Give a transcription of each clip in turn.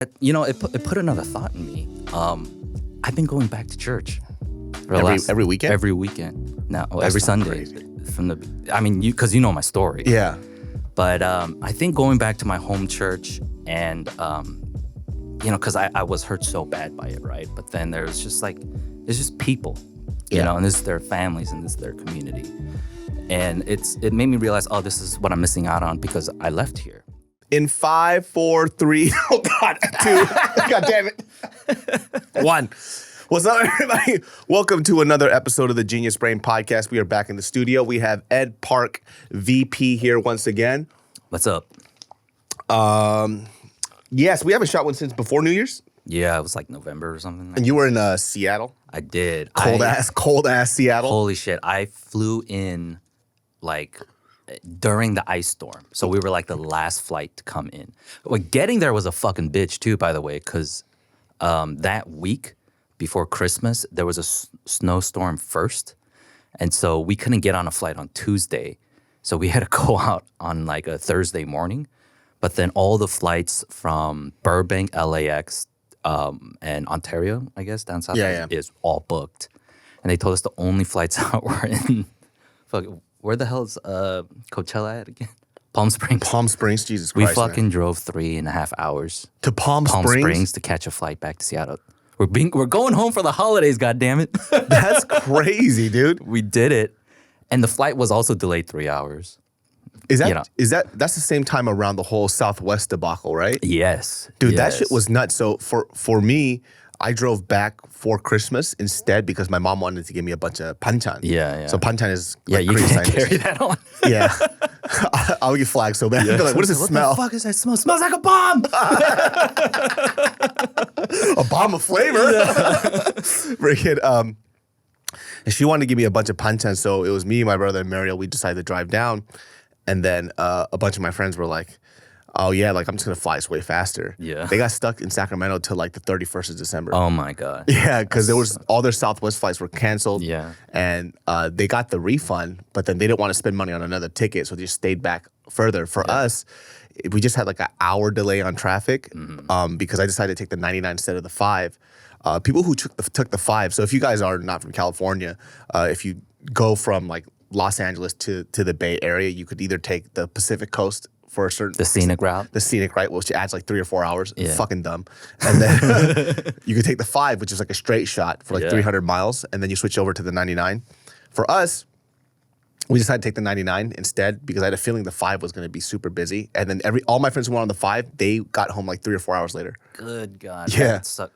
It put another thought in me. I've been going back to church for Every weekend? Every weekend now, every not Sunday. crazy. Because you know my story. Yeah. But I think going back to my home church and because I was hurt so bad by it, right? But then there's just people, and this is their families and this is their community, and it made me realize, oh, this is what I'm missing out on because I left here. In 5, 4, 3, oh God, 2, God damn it, 1. What's up, everybody? Welcome to another episode of the Genius Brain Podcast. We are back in the studio. We have Ed Park, VP, here once again. What's up? Yes, we haven't shot one since before New Year's. Yeah, it was like November or something. And you were in Seattle. I did. Cold ass Seattle. Holy shit! I flew in like during the ice storm, so we were like the last flight to come in. Well, getting there was a fucking bitch too, by the way, because that week before Christmas there was a snowstorm first, and so we couldn't get on a flight on Tuesday, so we had to go out on like a Thursday morning. But then all the flights from Burbank, LAX, and Ontario, I guess, down south, is all booked. And they told us the only flights out were in, where the hell is Coachella at again? Palm Springs. Palm Springs, Jesus Christ. We fucking drove 3.5 hours to Palm Springs to catch a flight back to Seattle. We're going home for the holidays, goddammit. That's crazy, dude. We did it. And the flight was also delayed 3 hours. That's the same time around the whole Southwest debacle, right? Yes. Dude, yes. That shit was nuts. So for me, I drove back for Christmas instead because my mom wanted to give me a bunch of panchan. Yeah. So panchan is like you can't carry that on. Yeah. I'll get flagged so bad. They're like, what does it smell? What the fuck is that smell? It smells like a bomb. A bomb of flavor. Freaking, and she wanted to give me a bunch of panchan. So it was me, my brother, and Mariel. We decided to drive down. And then a bunch of my friends were like, oh, yeah, like I'm just going to fly this way faster. Yeah. They got stuck in Sacramento till like the 31st of December. Oh, my God. Yeah, because all their Southwest flights were canceled. Yeah. And they got the refund, but then they didn't want to spend money on another ticket, so they just stayed back further. For us, we just had like an hour delay on traffic because I decided to take the 99 instead of the 5. People who took the 5, so if you guys are not from California, if you go from like Los Angeles to the Bay Area, you could either take the Pacific Coast for a certain... The scenic route? The scenic route, which adds like 3 or 4 hours. Yeah. Fucking dumb. And then you could take the 5, which is like a straight shot for like 300 miles, and then you switch over to the 99. For us, we decided to take the 99 instead because I had a feeling the 5 was going to be super busy. And then all my friends who went on the 5, they got home like 3 or 4 hours later. Good God. Yeah. That sucked.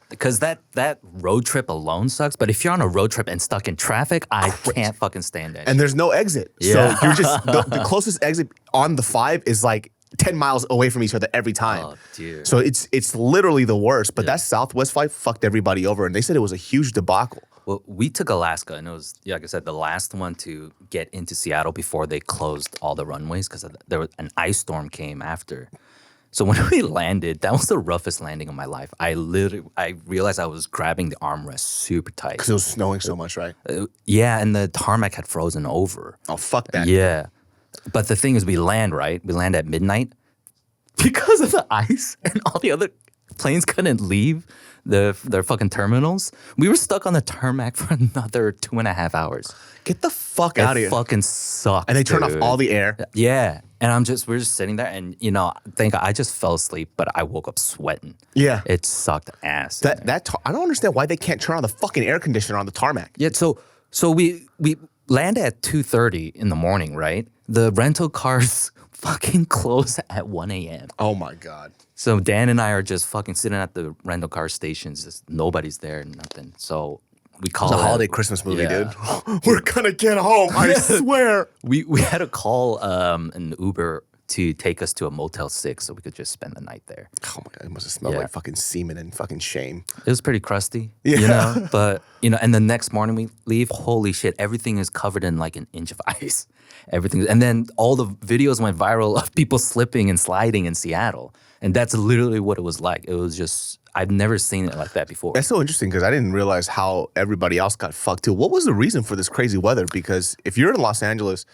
Because that road trip alone sucks, but if you're on a road trip and stuck in traffic, I can't fucking stand that. And there's no exit. Yeah. So you're just, the closest exit on the 5 is like 10 miles away from each other every time. Oh, dude. So it's literally the worst. But that Southwest flight fucked everybody over, and they said it was a huge debacle. Well, we took Alaska, and it was, like I said, the last one to get into Seattle before they closed all the runways because there was an ice storm came after. So when we landed, that was the roughest landing of my life. I realized I was grabbing the armrest super tight. Because it was snowing so much, right? Yeah, and the tarmac had frozen over. Oh, fuck that. Yeah. But the thing is, we land at midnight. Because of the ice and all the other planes couldn't leave their fucking terminals, we were stuck on the tarmac for another 2.5 hours. Get the fuck out of here. It fucking sucked, And they turned off all the air. Yeah. And we're just sitting there and, I just fell asleep, but I woke up sweating. Yeah. It sucked ass. I don't understand why they can't turn on the fucking air conditioner on the tarmac. Yeah, so we land at 2:30 in the morning, right? The rental cars fucking close at 1 a.m. Oh my God. So Dan and I are just fucking sitting at the rental car stations, just nobody's there, nothing. So we called It's a holiday Christmas movie, dude. We're gonna get home, I swear. We had to call an Uber to take us to a Motel 6 so we could just spend the night there. Oh my God, it must have smelled like fucking semen and fucking shame. It was pretty crusty, but, and the next morning we leave, holy shit, everything is covered in like an inch of ice. Everything. And then all the videos went viral of people slipping and sliding in Seattle. And that's literally what it was like. It was just, I've never seen it like that before. That's so interesting because I didn't realize how everybody else got fucked too. What was the reason for this crazy weather? Because if you're in Los Angeles,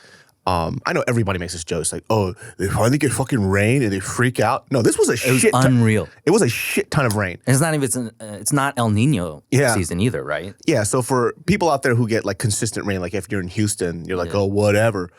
I know everybody makes this joke. It's like, oh, they finally get fucking rain and they freak out. No, this was a shit. It was unreal. It was a shit ton of rain. And it's not even it's not El Nino season either, right? Yeah. So for people out there who get like consistent rain, like if you're in Houston, you're like, oh, whatever.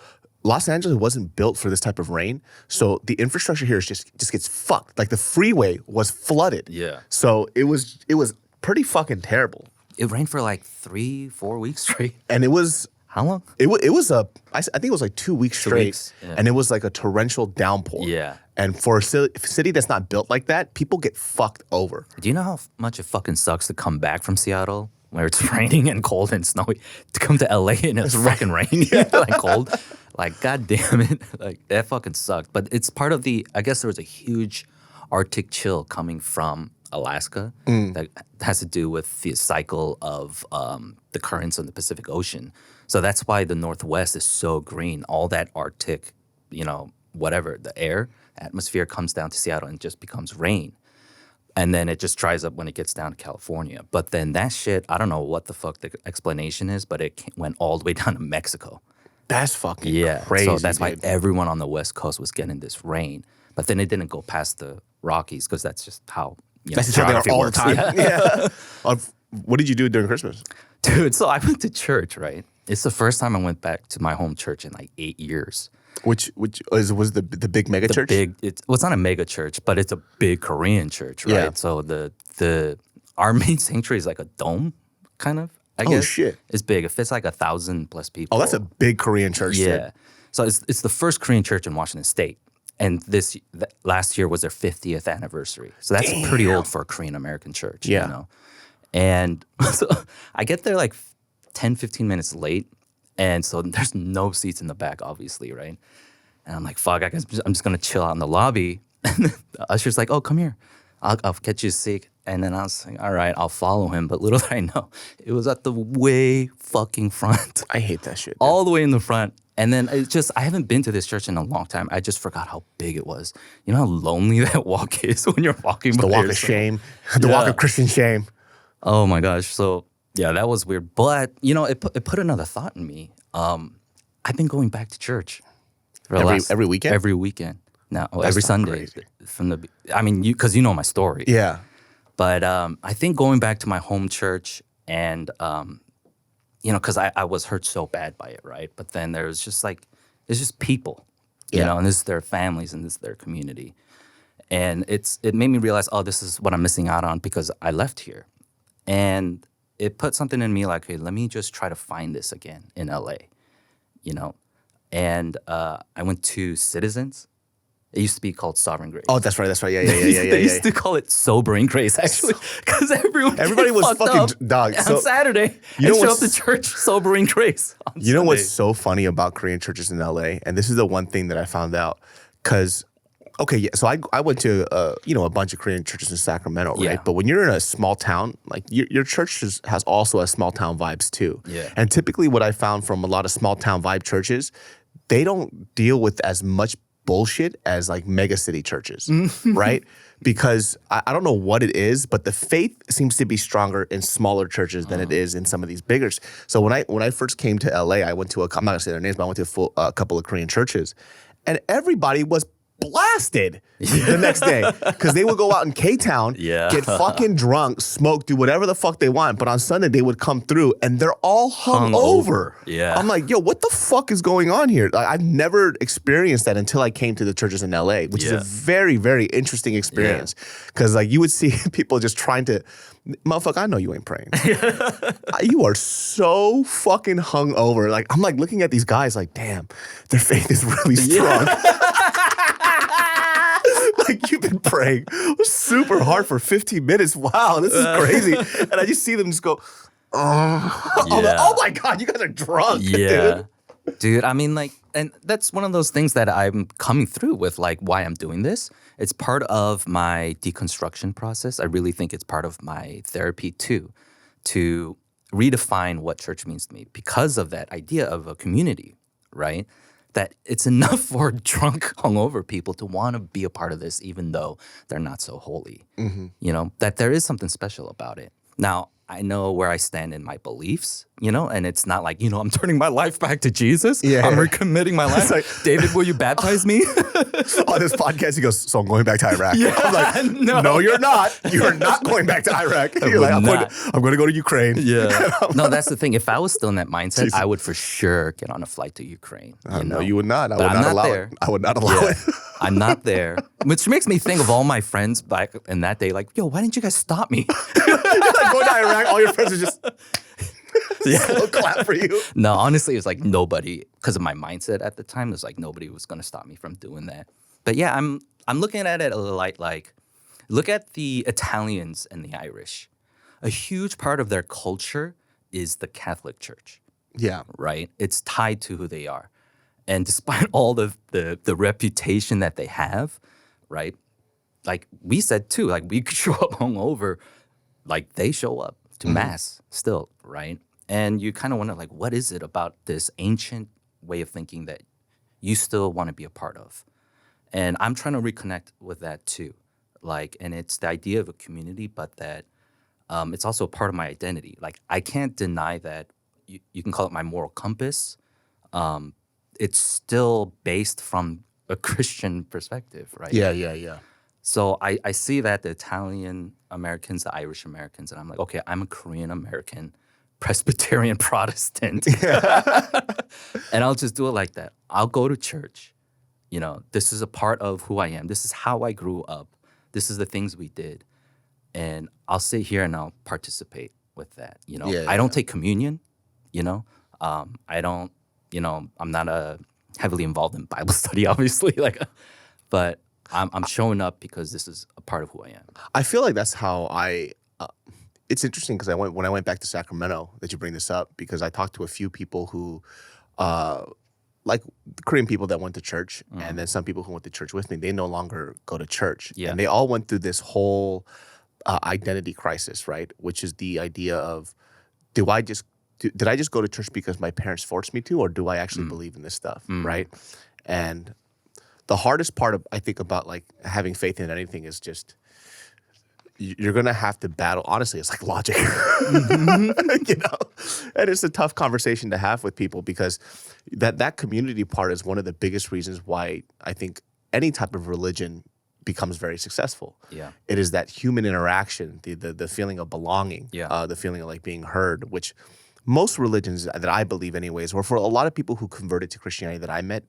Los Angeles wasn't built for this type of rain, so the infrastructure here is just gets fucked. Like the freeway was flooded. Yeah. So it was pretty fucking terrible. It rained for like 3-4 weeks straight. And it was. How long? I think it was like 2 weeks straight, and it was like a torrential downpour. Yeah. And for a city that's not built like that, people get fucked over. Do you know how much it fucking sucks to come back from Seattle where it's raining and cold and snowy to come to LA and it's fucking raining and cold? Like, god damn it. Like, that fucking sucked. But it's part of I guess there was a huge Arctic chill coming from Alaska that has to do with the cycle of the currents in the Pacific Ocean. So that's why the Northwest is so green. All that Arctic, whatever, the air, atmosphere comes down to Seattle and just becomes rain. And then it just dries up when it gets down to California. But then that shit, I don't know what the fuck the explanation is, but it went all the way down to Mexico. That's fucking crazy. So that's why everyone on the West Coast was getting this rain. But then it didn't go past the Rockies because that's just how that's just how they are all works. The time. Yeah. What did you do during Christmas? Dude, so I went to church, right? It's the first time I went back to my home church in like 8 years. Which was the big mega church? It's not a mega church, but it's a big Korean church, right? Yeah. So our main sanctuary is like a dome, kind of. I guess. Oh shit! It's big. It fits like 1,000+ people. Oh, that's a big Korean church. Yeah. So it's the first Korean church in Washington State, and last year was their 50th anniversary. So that's pretty old for a Korean American church. Yeah. And so I get there like 10-15 minutes late. And so there's no seats in the back, obviously, right? And I'm like, fuck, I guess I'm just going to chill out in the lobby. And the usher's like, oh, come here. I'll get you a seat. And then I was like, all right, I'll follow him. But little did I know, it was at the way fucking front. I hate that shit. All the way in the front. And then I haven't been to this church in a long time. I just forgot how big it was. You know how lonely that walk is when you're walking by the walk yourself? of shame. The walk of Christian shame. Oh, my gosh. So... yeah, that was weird. But, it put another thought in me. I've been going back to church. Every weekend? Every weekend. Now, every Sunday. Crazy. Because you know my story. Yeah. But I think going back to my home church and, because I was hurt so bad by it, right? But then there's just people, and this is their families and this is their community. And it made me realize, oh, this is what I'm missing out on because I left here. And it put something in me like, hey, let me just try to find this again in LA, And I went to Citizens. It used to be called Sovereign Grace. Oh, that's right. Yeah. They used to call it Sobering Grace, actually, because everybody was fucking dog. On Saturday, you show up to church Sobering Grace. You know what's so funny about Korean churches in LA, and this is the one thing that I found out, because. Okay, yeah. So I went to a bunch of Korean churches in Sacramento, right? Yeah. But when you're in a small town, like your church has also a small town vibes too. Yeah. And typically, what I found from a lot of small town vibe churches, they don't deal with as much bullshit as like mega city churches, right? Because I don't know what it is, but the faith seems to be stronger in smaller churches than it is in some of these bigger. So when I first came to LA, I went to I'm not gonna say their names, but I went to a couple of Korean churches, and everybody was blasted the next day because they would go out in K-Town, get fucking drunk, smoke, do whatever the fuck they want. But on Sunday, they would come through and they're all hung over. Yeah. I'm like, yo, what the fuck is going on here? Like, I've never experienced that until I came to the churches in LA, which is a very, very interesting experience. Because like you would see people just trying to, motherfucker, I know you ain't praying. You are so fucking hung over. Like, I'm like looking at these guys like, damn, their faith is really strong. Like, you've been praying super hard for 15 minutes. Wow, this is crazy. And I just see them just go, oh my God, you guys are drunk. Yeah. Dude, I mean, like, and that's one of those things that I'm coming through with, like, why I'm doing this. It's part of my deconstruction process. I really think it's part of my therapy, too, to redefine what church means to me because of that idea of a community, right? That it's enough for drunk, hungover people to want to be a part of this, even though they're not so holy. That there is something special about it. Now, I know where I stand in my beliefs, and it's not like, I'm turning my life back to Jesus. Yeah. I'm recommitting my life. like- David, will you baptize me? On this podcast, he goes, so I'm going back to Iraq. Yeah, I'm like, no, you're not. You're not going back to Iraq. You're like, I'm going to go to Ukraine. Yeah. No, that's the thing. If I was still in that mindset, Jesus. I would for sure get on a flight to Ukraine. No, you would not. I But would I'm not not allow there. it. I would not allow it. I'm not there. Which makes me think of all my friends back in that day, like, yo, why didn't you guys stop me? Like going to Iraq, all your friends are just slow clap for you. No, honestly, it was like nobody, because of my mindset at the time, it was like nobody was going to stop me from doing that. But yeah, I'm looking at it a little like, look at the Italians and the Irish. A huge part of their culture is the Catholic Church, Yeah. right? It's tied to who they are. And despite all the reputation that they have, right? Like we said too, like we could show up hungover, like they show up to mass still, right? And you kind of wonder, like, what is it about this ancient way of thinking that you still want to be a part of? And I'm trying to reconnect with that too. Like, and it's the idea of a community, but that it's also a part of my identity. Like, I can't deny that you can call it my moral compass. It's still based from a Christian perspective, right? Yeah. So I see that the Italian Americans, the Irish Americans, and I'm like, okay, I'm a Korean American, Presbyterian Protestant. And I'll just do it like that. I'll go to church. This is a part of who I am. This is how I grew up. This is the things we did. And I'll sit here and I'll participate with that. I don't take communion, I don't, I'm not heavily involved in Bible study, obviously, but I'm showing up because this is a part of who I am. I feel like that's how it's interesting because when I went back to Sacramento that you bring this up, because I talked to a few people who, like Korean people that went to church, and then some people who went to church with me, they no longer go to church. Yeah. And they all went through this whole identity crisis, right? Which is the idea of, did I just go to church because my parents forced me to, or do I actually believe in this stuff, right? And the hardest part I think about like having faith in anything is just you're gonna have to battle. Honestly, it's like logic, And it's a tough conversation to have with people because that community part is one of the biggest reasons why I think any type of religion becomes very successful. Yeah. It is that human interaction, the feeling of belonging, Yeah. the feeling of like being heard, which most religions that I believe anyways, or for a lot of people who converted to Christianity that I met,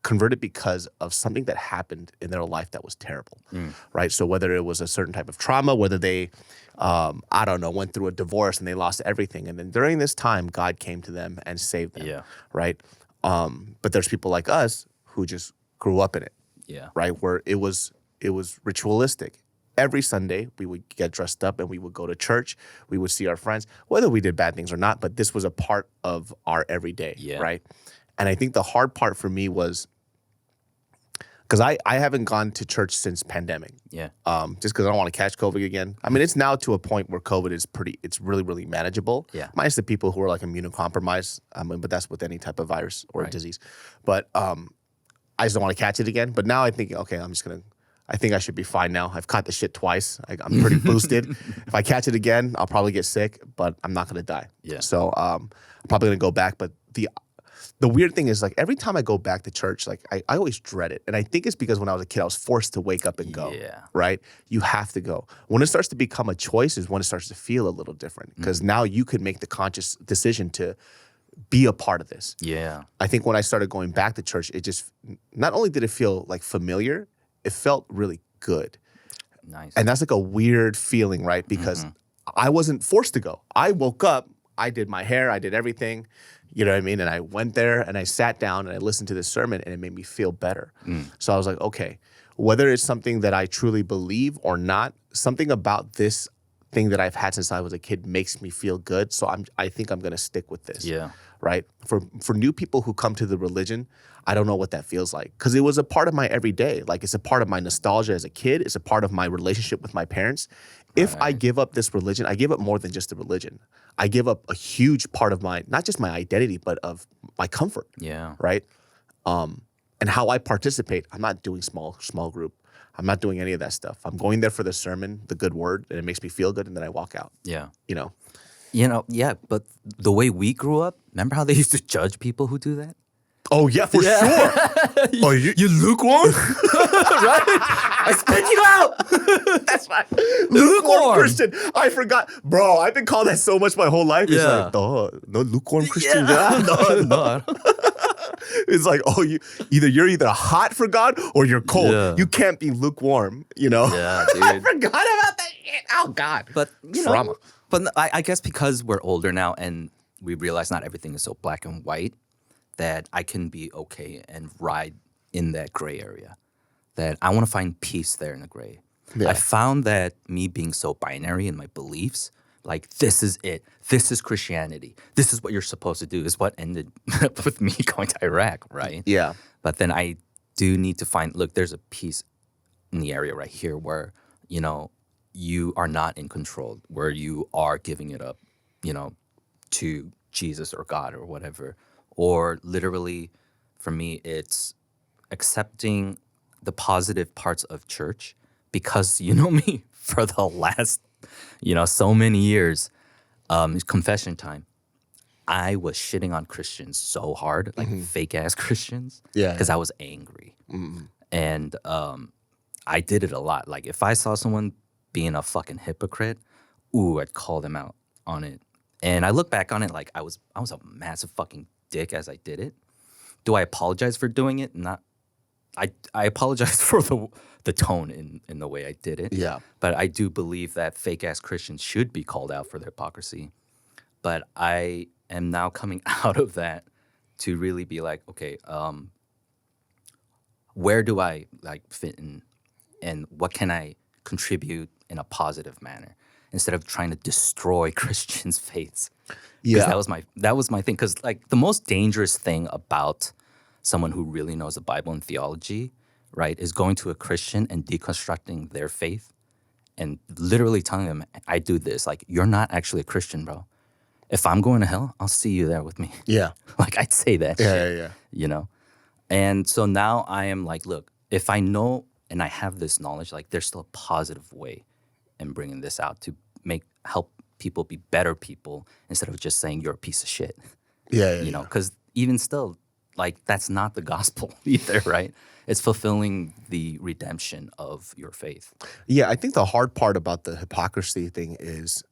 converted because of something that happened in their life that was terrible, right? So whether it was a certain type of trauma, whether they, went through a divorce and they lost everything. And then during this time, God came to them and saved them, right? But there's people like us who just grew up in it, right? Where it was ritualistic. Every Sunday, we would get dressed up and we would go to church. We would see our friends, whether we did bad things or not, but this was a part of our everyday, right? And I think the hard part for me was, because I haven't gone to church since pandemic. Yeah. Just because I don't want to catch COVID again. I mean, it's now to a point where COVID is it's really, really manageable. Yeah. Minus the people who are like immunocompromised. But that's with any type of virus or disease. But I just don't want to catch it again. But now I think, okay, I think I should be fine now. I've caught the shit twice. I'm pretty boosted. If I catch it again, I'll probably get sick, but I'm not going to die. Yeah. So I'm probably going to go back. But the weird thing is, like, every time I go back to church, like, I always dread it. And I think it's because when I was a kid, I was forced to wake up and go, right? You have to go. When it starts to become a choice is when it starts to feel a little different, because now you could make the conscious decision to be a part of this. Yeah. I think when I started going back to church, it just, not only did it feel like familiar, it felt really good. Nice. And that's like a weird feeling, right? Because I wasn't forced to go. I woke up, I did my hair, I did everything. You know what I mean? And I went there and I sat down and I listened to this sermon and it made me feel better. So I was like, okay, whether it's something that I truly believe or not, something about this thing that I've had since I was a kid makes me feel good. So I think I'm going to stick with this. Yeah. Right? For new people who come to the religion, I don't know what that feels like, because it was a part of my everyday. Like, it's a part of my nostalgia as a kid. It's a part of my relationship with my parents. If I give up this religion, I give up more than just the religion. I give up a huge part of not just my identity, but of my comfort. Yeah. Right? And how I participate. I'm not doing small group. I'm not doing any of that stuff. I'm going there for the sermon, the good word, and it makes me feel good, and then I walk out. Yeah. You know? Yeah, but the way we grew up, remember how they used to judge people who do that? Oh, yeah, for sure. Oh, You lukewarm? Right? I spit you out. That's right. Lukewarm. Christian. I forgot. Bro, I've been called that so much my whole life. It's Yeah. like, no lukewarm Christian. Yeah. No. It's like, oh, you're either hot for God or you're cold. Yeah. You can't be lukewarm, you know? Yeah, I dude. forgot about that shit. Oh, God. But, Trauma. But I guess because we're older now and we realize not everything is so black and white, that I can be okay and ride in that gray area. That I want to find peace there in the gray. Yeah. I found that me being so binary in my beliefs, like this is it. This is Christianity. This is what you're supposed to do, is what ended with me going to Iraq, right? Yeah. But then I do need to find, look, there's a piece in the area right here where, you are not in control, where you are giving it up, to Jesus or God or whatever. Or literally, for me, it's accepting the positive parts of church because, you know me, for the last, so many years, confession time, I was shitting on Christians so hard, like fake-ass Christians, because I was angry. And I did it a lot. Like, if I saw someone being a fucking hypocrite, I'd call them out on it. And I look back on it like I was a massive fucking dick as I did it. Do I apologize for doing it? Not. I apologize for the tone in the way I did it. Yeah. But I do believe that fake ass Christians should be called out for their hypocrisy. But I am now coming out of that to really be like, okay, where do I like fit in, and what can I contribute in a positive manner instead of trying to destroy Christians' faiths. Yeah, that was my thing. Because like the most dangerous thing about someone who really knows the Bible and theology, right, is going to a Christian and deconstructing their faith and literally telling them, I do this. Like, you're not actually a Christian, bro. If I'm going to hell, I'll see you there with me. Yeah. Like, I'd say that shit, Yeah. you know? And so now I am like, look, if I know and I have this knowledge, like there's still a positive way in bringing this out to help people be better people instead of just saying you're a piece of shit. Yeah. You know, because even still, like, that's not the gospel either, right? It's fulfilling the redemption of your faith. Yeah, I think the hard part about the hypocrisy thing is,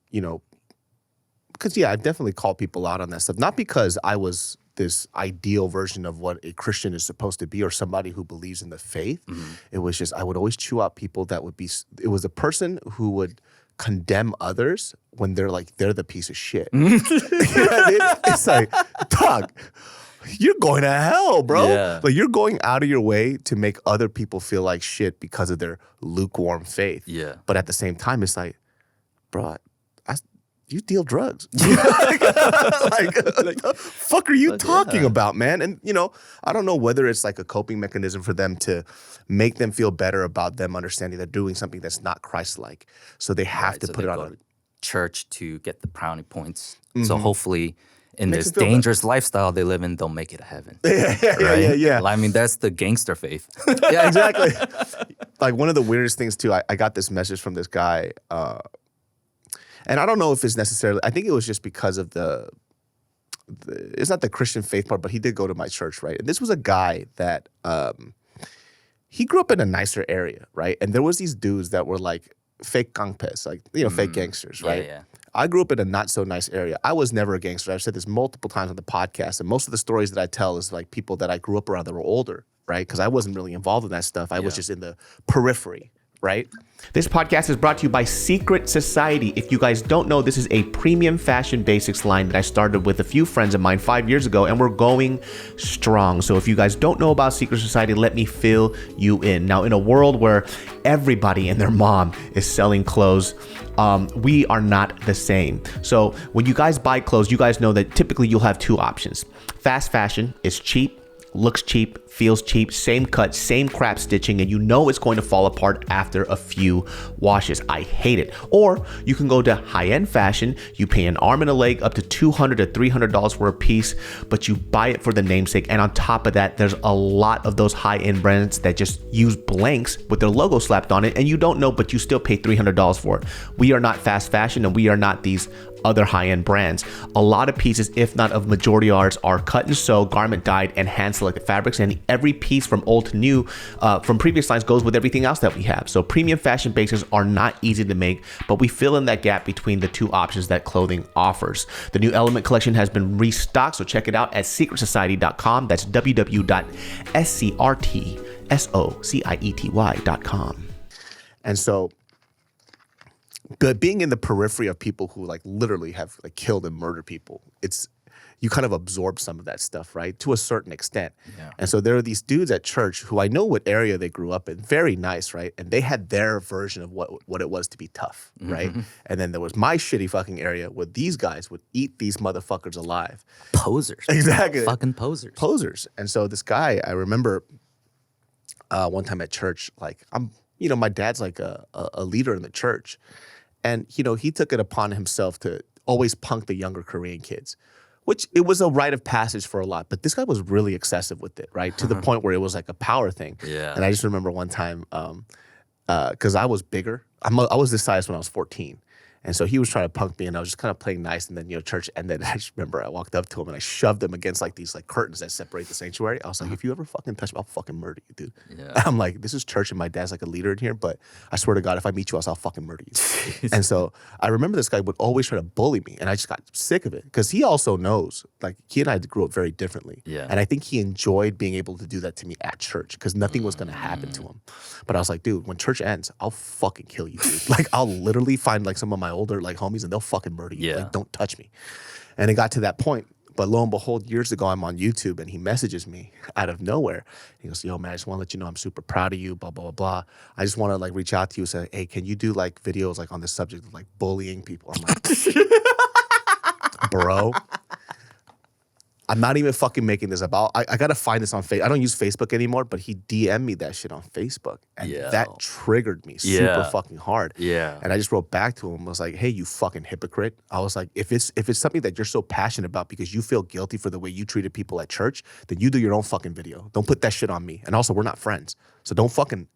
because, I've definitely called people out on that stuff. Not because I was this ideal version of what a Christian is supposed to be or somebody who believes in the faith. Mm-hmm. It was just, I would always chew out people that would be, it was a person who would condemn others when they're the piece of shit. It's like, dog, you're going to hell, bro. Yeah. Like, you're going out of your way to make other people feel like shit because of their lukewarm faith. Yeah. But at the same time, it's like, bro, you deal drugs. like, fuck are you talking about, man? And, I don't know whether it's like a coping mechanism for them to make them feel better about them understanding they're doing something that's not Christ-like. So they have to put it on church to get the brownie points. Mm-hmm. So hopefully in this dangerous lifestyle they live in, they'll make it to heaven. Yeah. I mean, that's the gangster faith. Yeah, exactly. Like, one of the weirdest things, too, I got this message from this guy, and I don't know if it's necessarily, I think it was just because of it's not the Christian faith part, but he did go to my church, right? And this was a guy that, he grew up in a nicer area, right? And there was these dudes that were like fake gangpes, like, fake gangsters, right? Yeah. I grew up in a not so nice area. I was never a gangster. I've said this multiple times on the podcast, and most of the stories that I tell is like people that I grew up around that were older, right? Because I wasn't really involved in that stuff. I was just in the periphery, right? This podcast is brought to you by Secret Society. If you guys don't know, this is a premium fashion basics line that I started with a few friends of mine 5 years ago, and we're going strong. So if you guys don't know about Secret Society, let me fill you in. Now, in a world where everybody and their mom is selling clothes, we are not the same. So when you guys buy clothes, you guys know that typically you'll have two options. Fast fashion is cheap looks cheap, feels cheap, same cut, same crap stitching, and you know it's going to fall apart after a few washes. I hate it. Or you can go to high-end fashion, you pay an arm and a leg up to $200 to $300 for a piece, but you buy it for the namesake. And on top of that, there's a lot of those high-end brands that just use blanks with their logo slapped on it, and you don't know, but you still pay $300 for it. We are not fast fashion, and we are not these other high-end brands. A lot of pieces, if not of majority of ours, are cut and sew, garment dyed, and hand selected fabrics, and every piece from old to new from previous lines goes with everything else that we have. So premium fashion basics are not easy to make, but we fill in that gap between the two options that clothing offers. The new Element collection has been restocked, so check it out at secretsociety.com. That's www.secretsociety.com. And so being in the periphery of people who like literally have like killed and murdered people, you kind of absorb some of that stuff, right? To a certain extent. Yeah. And so there are these dudes at church who I know what area they grew up in, very nice, right? And they had their version of what it was to be tough, right? And then there was my shitty fucking area where these guys would eat these motherfuckers alive. Posers. Exactly. Fucking posers. Posers. And so this guy, I remember one time at church, like my dad's like a leader in the church. And, he took it upon himself to always punk the younger Korean kids, which it was a rite of passage for a lot. But this guy was really excessive with it, right? To the point where it was like a power thing. Yeah. And I just remember one time, because I was bigger. I was this size when I was 14. And so he was trying to punk me, and I was just kind of playing nice. And then, church ended. I just remember I walked up to him and I shoved him against like these like curtains that separate the sanctuary. I was like, if you ever fucking touch me, I'll fucking murder you, dude. Yeah. I'm like, this is church and my dad's like a leader in here, but I swear to God, if I meet you else, I'll fucking murder you. And so I remember this guy would always try to bully me, and I just got sick of it because he also knows, like, he and I grew up very differently. Yeah. And I think he enjoyed being able to do that to me at church because nothing was going to happen to him. But I was like, dude, when church ends, I'll fucking kill you, dude. Like, I'll literally find like some of my older like homies and they'll fucking murder you. Yeah. Like, don't touch me. And it got to that point. But lo and behold, years ago, I'm on YouTube and he messages me out of nowhere. He goes, yo, man, I just want to let you know I'm super proud of you, blah, blah, blah, blah. I just want to like reach out to you and say, hey, can you do like videos like on the subject of like bullying people? I'm like, bro, I'm not even fucking making this up. I got to find this on Facebook. I don't use Facebook anymore, but he DM'd me that shit on Facebook. And that triggered me super fucking hard. Yeah. And I just wrote back to him. I was like, hey, you fucking hypocrite. I was like, if it's something that you're so passionate about because you feel guilty for the way you treated people at church, then you do your own fucking video. Don't put that shit on me. And also, we're not friends. So don't fucking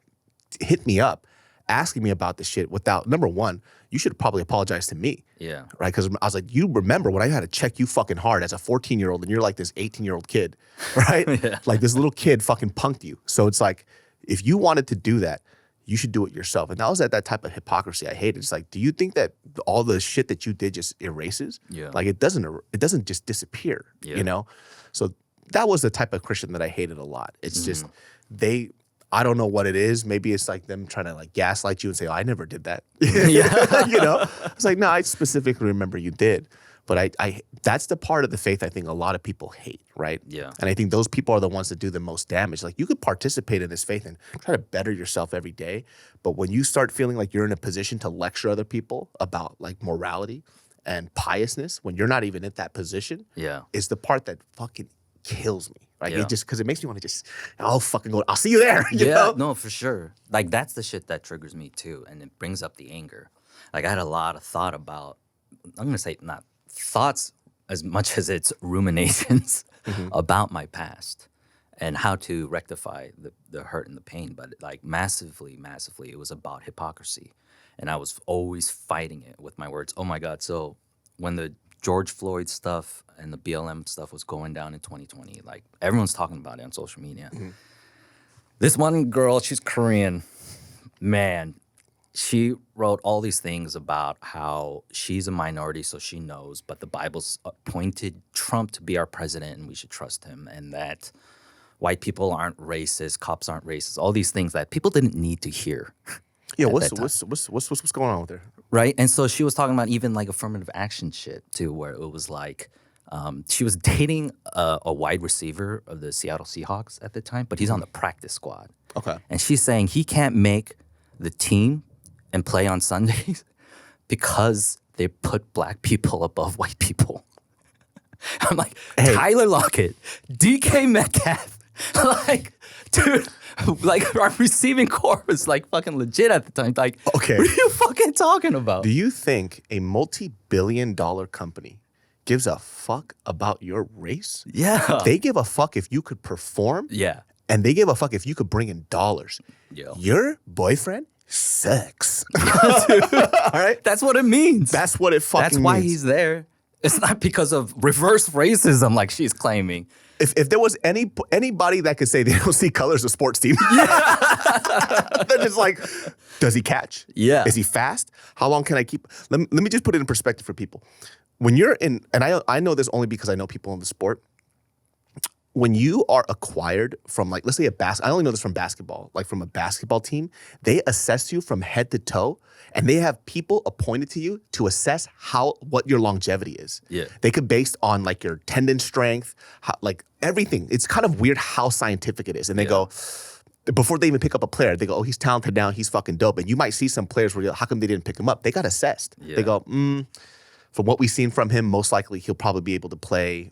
hit me up asking me about this shit without, number one, you should probably apologize to me. Yeah. Right? Because I was like, you remember when I had to check you fucking hard as a 14-year-old and you're like this 18-year-old kid, right? Yeah. Like this little kid fucking punked you. So it's like, if you wanted to do that, you should do it yourself. And that was that type of hypocrisy I hated. It's like, do you think that all the shit that you did just erases? Yeah. Like it doesn't just disappear, Yeah. you know? So that was the type of Christian that I hated a lot. It's just, I don't know what it is. Maybe it's like them trying to like gaslight you and say, oh, I never did that. Yeah. You know? It's like, no, I specifically remember you did. But I that's the part of the faith I think a lot of people hate, right? Yeah. And I think those people are the ones that do the most damage. Like you could participate in this faith and try to better yourself every day. But when you start feeling like you're in a position to lecture other people about like morality and piousness, when you're not even in that position, is the part that fucking kills me. Right? Yeah. It just because it makes me want to just, I'll fucking go, I'll see you there. You know? No, for sure. Like that's the shit that triggers me too. And it brings up the anger. Like I had a lot of thought about, I'm gonna say not thoughts as much as it's ruminations about my past and how to rectify the hurt and the pain. But like massively, it was about hypocrisy. And I was always fighting it with my words. Oh my God. So when the George Floyd stuff and the BLM stuff was going down in 2020, like everyone's talking about it on social media. This one girl, she's Korean, man, she wrote all these things about how she's a minority, so she knows, but the Bible's appointed Trump to be our president and we should trust him, and that white people aren't racist, cops aren't racist, all these things that people didn't need to hear. Yeah, what's going on with her? Right, and so she was talking about even like affirmative action shit too, where it was like she was dating a wide receiver of the Seattle Seahawks at the time, but he's on the practice squad. Okay. And she's saying he can't make the team and play on Sundays because they put black people above white people. I'm like, hey. Tyler Lockett, DK Metcalf, Like, dude, like our receiving corps was like fucking legit at the time. Like, Okay. what are you fucking talking about? Do you think a multi-billion-dollar company gives a fuck about your race? Yeah. They give a fuck if you could perform, Yeah. and they give a fuck if you could bring in dollars. Yo. Your boyfriend sucks. All right? That's what it means. That's what it fucking That's why means. he's there. It's not because of reverse racism like she's claiming. If there was anybody that could say they don't see colors of sports team, they're just like, does he catch? Yeah. Is he fast? How long can I keep? Let me just put it in perspective for people. When you're in, and I know this only because I know people in the sport. When you are acquired from, like, let's say I only know this from basketball, like from a basketball team, they assess you from head to toe, and they have people appointed to you to assess what your longevity is. Yeah. They could based on like your tendon strength, like everything. It's kind of weird how scientific it is. And they go, before they even pick up a player, they go, oh, he's talented now, he's fucking dope. And you might see some players where you're like, how come they didn't pick him up? They got assessed. Yeah. They go, from what we've seen from him, most likely he'll probably be able to play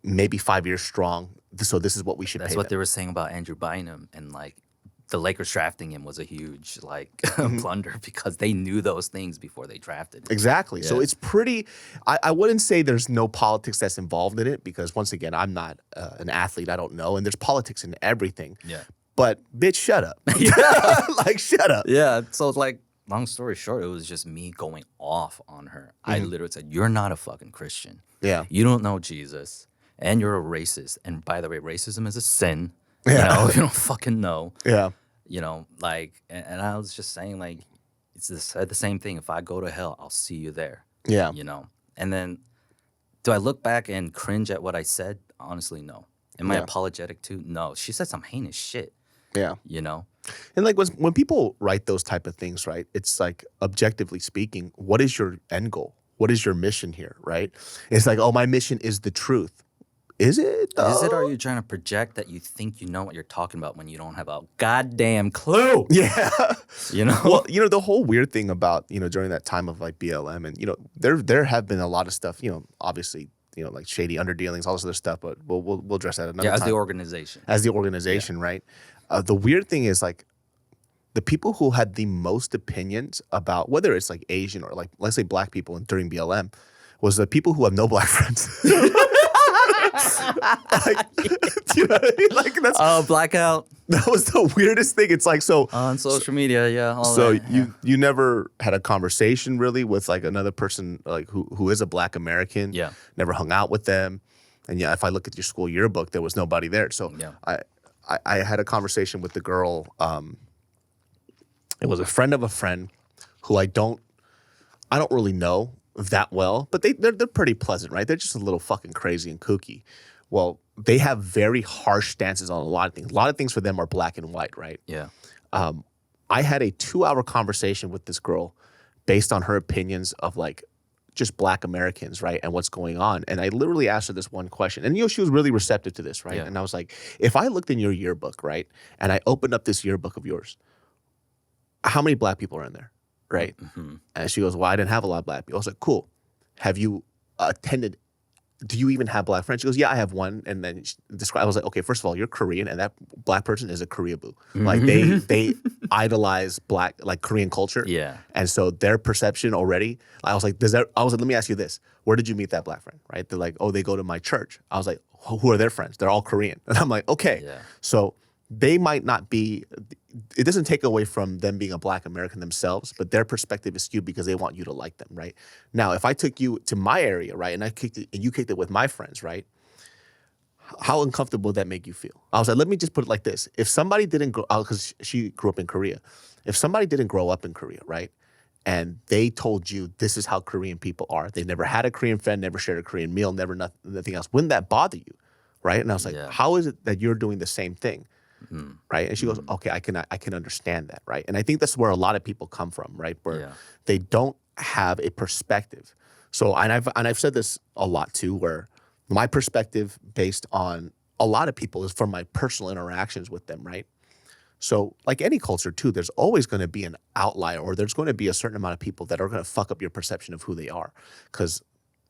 maybe 5 years strong. So this is what we should That's pay what them. they were saying about Andrew Bynum, and like the Lakers drafting him was a huge like blunder because they knew those things before they drafted him. Exactly. So Yeah. it's pretty, I wouldn't say there's no politics that's involved in it because once again, I'm not an athlete. I don't know. And there's politics in everything. Yeah. But bitch, shut up. Like, shut up. Yeah. So it's like, long story short, it was just me going off on her. I literally said, "You're not a fucking Christian. Yeah. You don't know Jesus, and you're a racist. And by the way, racism is a sin. Yeah. You know, you don't fucking know. Yeah. You know, like, and I was just saying, like, said the same thing. If I go to hell, I'll see you there. Yeah. You know, and then do I look back and cringe at what I said? Honestly, no. Am I Yeah. apologetic too? No. She said some heinous shit. Yeah. You know. And like when people write those type of things, right? It's like, objectively speaking, what is your end goal? What is your mission here, right? It's like, oh, my mission is the truth. Is it? Is it, or though? are you trying to project that you think you know what you're talking about when you don't have a goddamn clue? Yeah. You know? Well, you know, the whole weird thing about, you know, during that time of like BLM and, you know, there have been a lot of stuff, you know, obviously, you know, like shady underdealings, all this other stuff, but we'll address that another Yeah, as time. the organization. As the organization, right? The weird thing is like the people who had the most opinions about whether it's like Asian or like, let's say black people during BLM was the people who have no black friends. Like, do you know what I mean? Like that's Blackout that was the weirdest thing. It's like, so on social media, yeah. All so that, yeah. you never had a conversation really with like another person like who is a black American. Yeah. Never hung out with them. And yeah, if I look at your school yearbook, there was nobody there. So Yeah. I had a conversation with the girl. It was a friend of a friend who I don't really know that well, but they're pretty pleasant, right? They're just a little fucking crazy and kooky. Well, they have very harsh stances on a lot of things. A lot of things for them are black and white, right? Yeah. I had a 2-hour conversation with this girl based on her opinions of like just black Americans, right? And what's going on. And I literally asked her this one question. And, you know, she was really receptive to this, right? Yeah. And I was like, if I looked in your yearbook, right? And I opened up this yearbook of yours, how many black people are in there, right? Mm-hmm. And she goes, well, I didn't have a lot of black people. I was like, cool. Have you attended, do you even have black friends? She goes, yeah, I have one. And then I was like, okay, first of all, you're Korean, and that black person is a Koreaboo. Like they idolize black, like Korean culture. Yeah. And so their perception already, I was like, let me ask you this. Where did you meet that black friend, right? They're like, oh, they go to my church. I was like, who are their friends? They're all Korean. And I'm like, okay. Yeah. So they might not be, it doesn't take away from them being a black American themselves, but their perspective is skewed because they want you to like them, right? Now, if I took you to my area, right, and you kicked it with my friends, right? How uncomfortable would that make you feel? I was like, let me just put it like this. If somebody didn't grow up, because she grew up in Korea. If somebody didn't grow up in Korea, right, and they told you this is how Korean people are, they never had a Korean friend, never shared a Korean meal, never nothing else, wouldn't that bother you, right? And I was like, Yeah. how is it that you're doing the same thing? Right. And she goes, okay, I can understand that. Right. And I think that's where a lot of people come from, right? Where Yeah. they don't have a perspective. So, and I've said this a lot too, where my perspective based on a lot of people is from my personal interactions with them. Right. So like any culture too, there's always going to be an outlier, or there's going to be a certain amount of people that are going to fuck up your perception of who they are. Because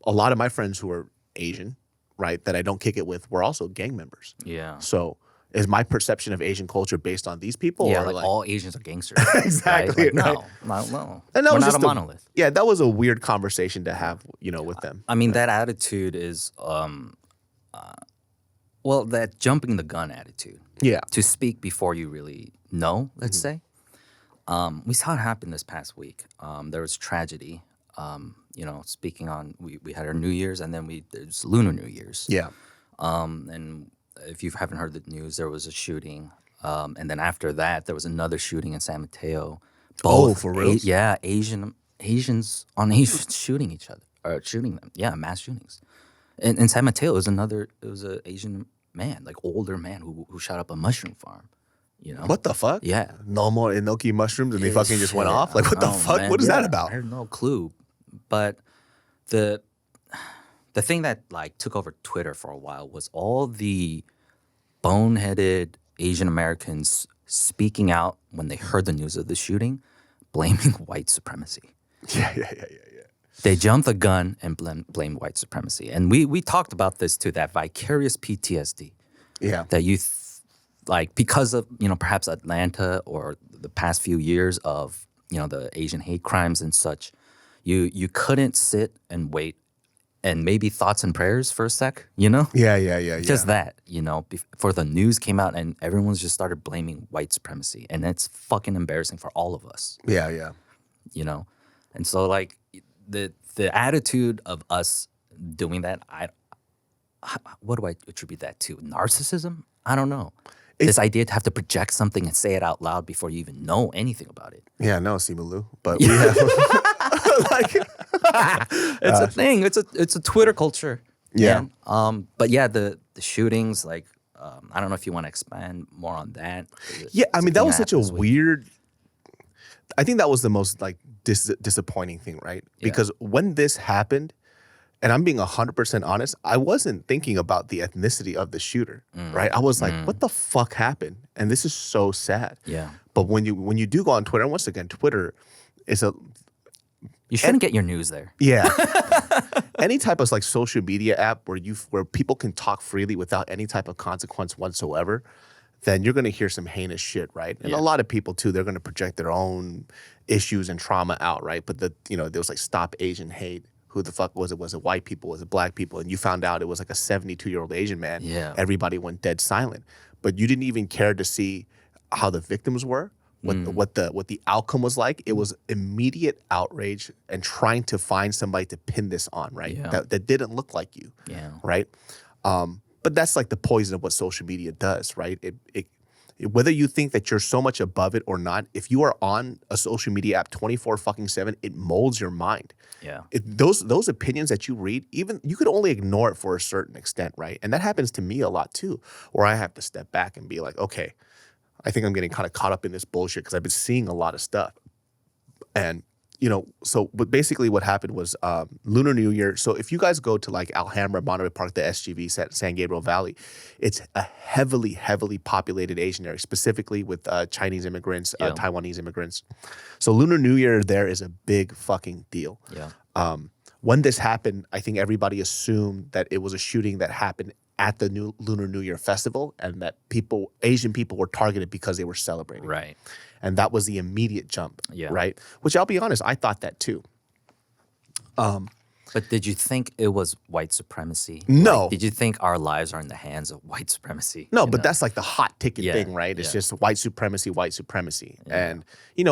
a lot of my friends who are Asian, right, that I don't kick it with were also gang members. Yeah. So is my perception of Asian culture based on these people? Yeah, or like all Asians are gangsters. Exactly, Right? Like, right. no. And that We're was not just a monolith. Yeah, that was a weird conversation to have, with them. I mean, that attitude is, well, that jumping the gun attitude. Yeah. To speak before you really know, let's Mm-hmm. say. We saw it happen this past week. There was tragedy. Speaking on, we had our New Year's, and then there's Lunar New Year's. Yeah. And if you haven't heard the news, there was a shooting. And then after that, there was another shooting in San Mateo. For real? Asians on Asians shooting each other, or shooting them. Yeah, mass shootings. In San Mateo, it was an Asian man, like older man who shot up a mushroom farm. What the fuck? Yeah. No more enoki mushrooms and they Yeah, fucking just went shit. off? Like, what the Oh, fuck? man. What is that Yeah, about? I have no clue. But the thing that like took over Twitter for a while was all the boneheaded Asian Americans speaking out when they heard the news of the shooting, blaming white supremacy. Yeah. They jumped the gun and blamed white supremacy. And we talked about this too, that vicarious PTSD. Yeah. That you like because of, perhaps Atlanta or the past few years of, the Asian hate crimes and such, you couldn't sit and wait and maybe thoughts and prayers for a sec, Yeah. Just that, before the news came out and everyone's just started blaming white supremacy. And it's fucking embarrassing for all of us, Yeah. And so like the attitude of us doing that, what do I attribute that to? Narcissism? I don't know. This idea to have to project something and say it out loud before you even know anything about it. Yeah, no, Simalu. But we have It's a thing. It's a Twitter culture. Yeah. Man. But yeah, the shootings, like, I don't know if you want to expand more on that. Yeah, I mean, that was such a happened this week. weird. I think that was the most like disappointing thing, right? Because when this happened, and I'm being 100% honest, I wasn't thinking about the ethnicity of the shooter, right? I was like, what the fuck happened? And this is so sad. Yeah. But when you do go on Twitter, and once again, Twitter is You shouldn't get your news there. yeah. Any type of like social media app where people can talk freely without any type of consequence whatsoever, then you're going to hear some heinous shit, right? And a lot of people too, they're going to project their own issues and trauma out, right? But there was like Stop Asian Hate. Who the fuck was it? Was it white people? Was it black people? And you found out it was like a 72-year-old Asian man. Yeah. Everybody went dead silent. But you didn't even care to see how the victims were, what the outcome was like. It was immediate outrage and trying to find somebody to pin this on, right? Yeah. That didn't look like you. Yeah. Right? But that's like the poison of what social media does, right? Whether you think that you're so much above it or not, if you are on a social media app 24/7, it molds your mind. Yeah. Those opinions that you read, even you could only ignore it for a certain extent, right? And that happens to me a lot too, where I have to step back and be like, okay, I think I'm getting kind of caught up in this bullshit because I've been seeing a lot of stuff. And but basically what happened was Lunar New Year. So if you guys go to like Alhambra, Monterey Park, the SGV, San Gabriel Valley, it's a heavily, heavily populated Asian area, specifically with Chinese immigrants, Taiwanese immigrants. So Lunar New Year there is a big fucking deal. Yeah. When this happened, I think everybody assumed that it was a shooting that happened at the Lunar New Year festival and that Asian people were targeted because they were celebrating. Right. And that was the immediate jump, Yeah. right? Which I'll be honest, I thought that too. But did you think it was white supremacy? No. Like, did you think our lives are in the hands of white supremacy? No, You but know? that's like the hot ticket Yeah, thing, right? It's yeah. just white supremacy. And,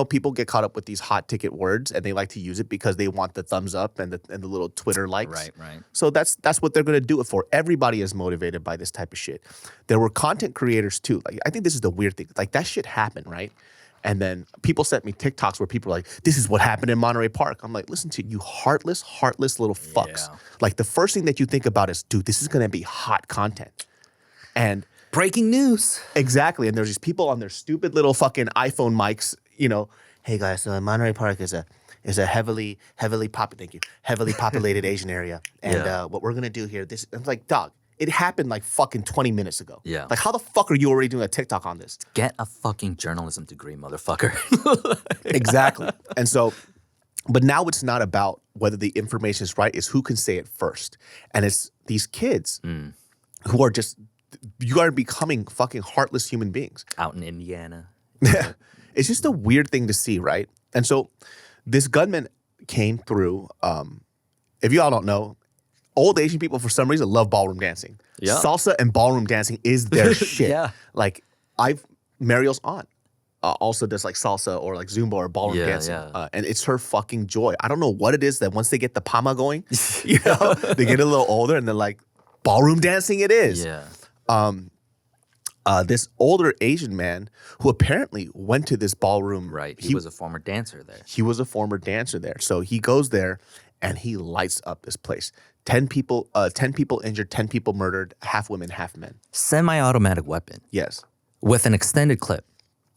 people get caught up with these hot ticket words and they like to use it because they want the thumbs up and the little Twitter likes. Right. So that's what they're going to do it for. Everybody is motivated by this type of shit. There were content creators too. Like, I think this is the weird thing. Like, that shit happened, right? And then people sent me TikToks where people are like, this is what happened in Monterey Park. I'm like, listen to you heartless little fucks. Yeah. Like, the first thing that you think about is, dude, this is going to be hot content. And Breaking news. exactly. And there's these people on their stupid little fucking iPhone mics, hey guys, so Monterey Park is a heavily populated Asian area. And what we're going to do here, I'm like, dog, it happened like fucking 20 minutes ago. Yeah. Like, how the fuck are you already doing a TikTok on this? Get a fucking journalism degree, motherfucker. Exactly. And so But now it's not about whether the information is right, it's who can say it first. And it's these kids who are just, you are becoming fucking heartless human beings. Out in Indiana. It's just a weird thing to see, right? And so this gunman came through. If you all don't know, old Asian people for some reason love ballroom dancing. Yeah. Salsa and ballroom dancing is their shit. Yeah. Like Mariel's aunt also does like salsa or like Zumba or ballroom dancing. Yeah. And it's her fucking joy. I don't know what it is that once they get the pama going, you know, they get a little older and they're like, ballroom dancing it is. Yeah. This older Asian man who apparently went to this ballroom. Right. He was a former dancer there. He was a former dancer there. So he goes there and he lights up this place. 10 people injured, 10 people murdered, half women, half men. Semi-automatic weapon Yes. with an extended clip.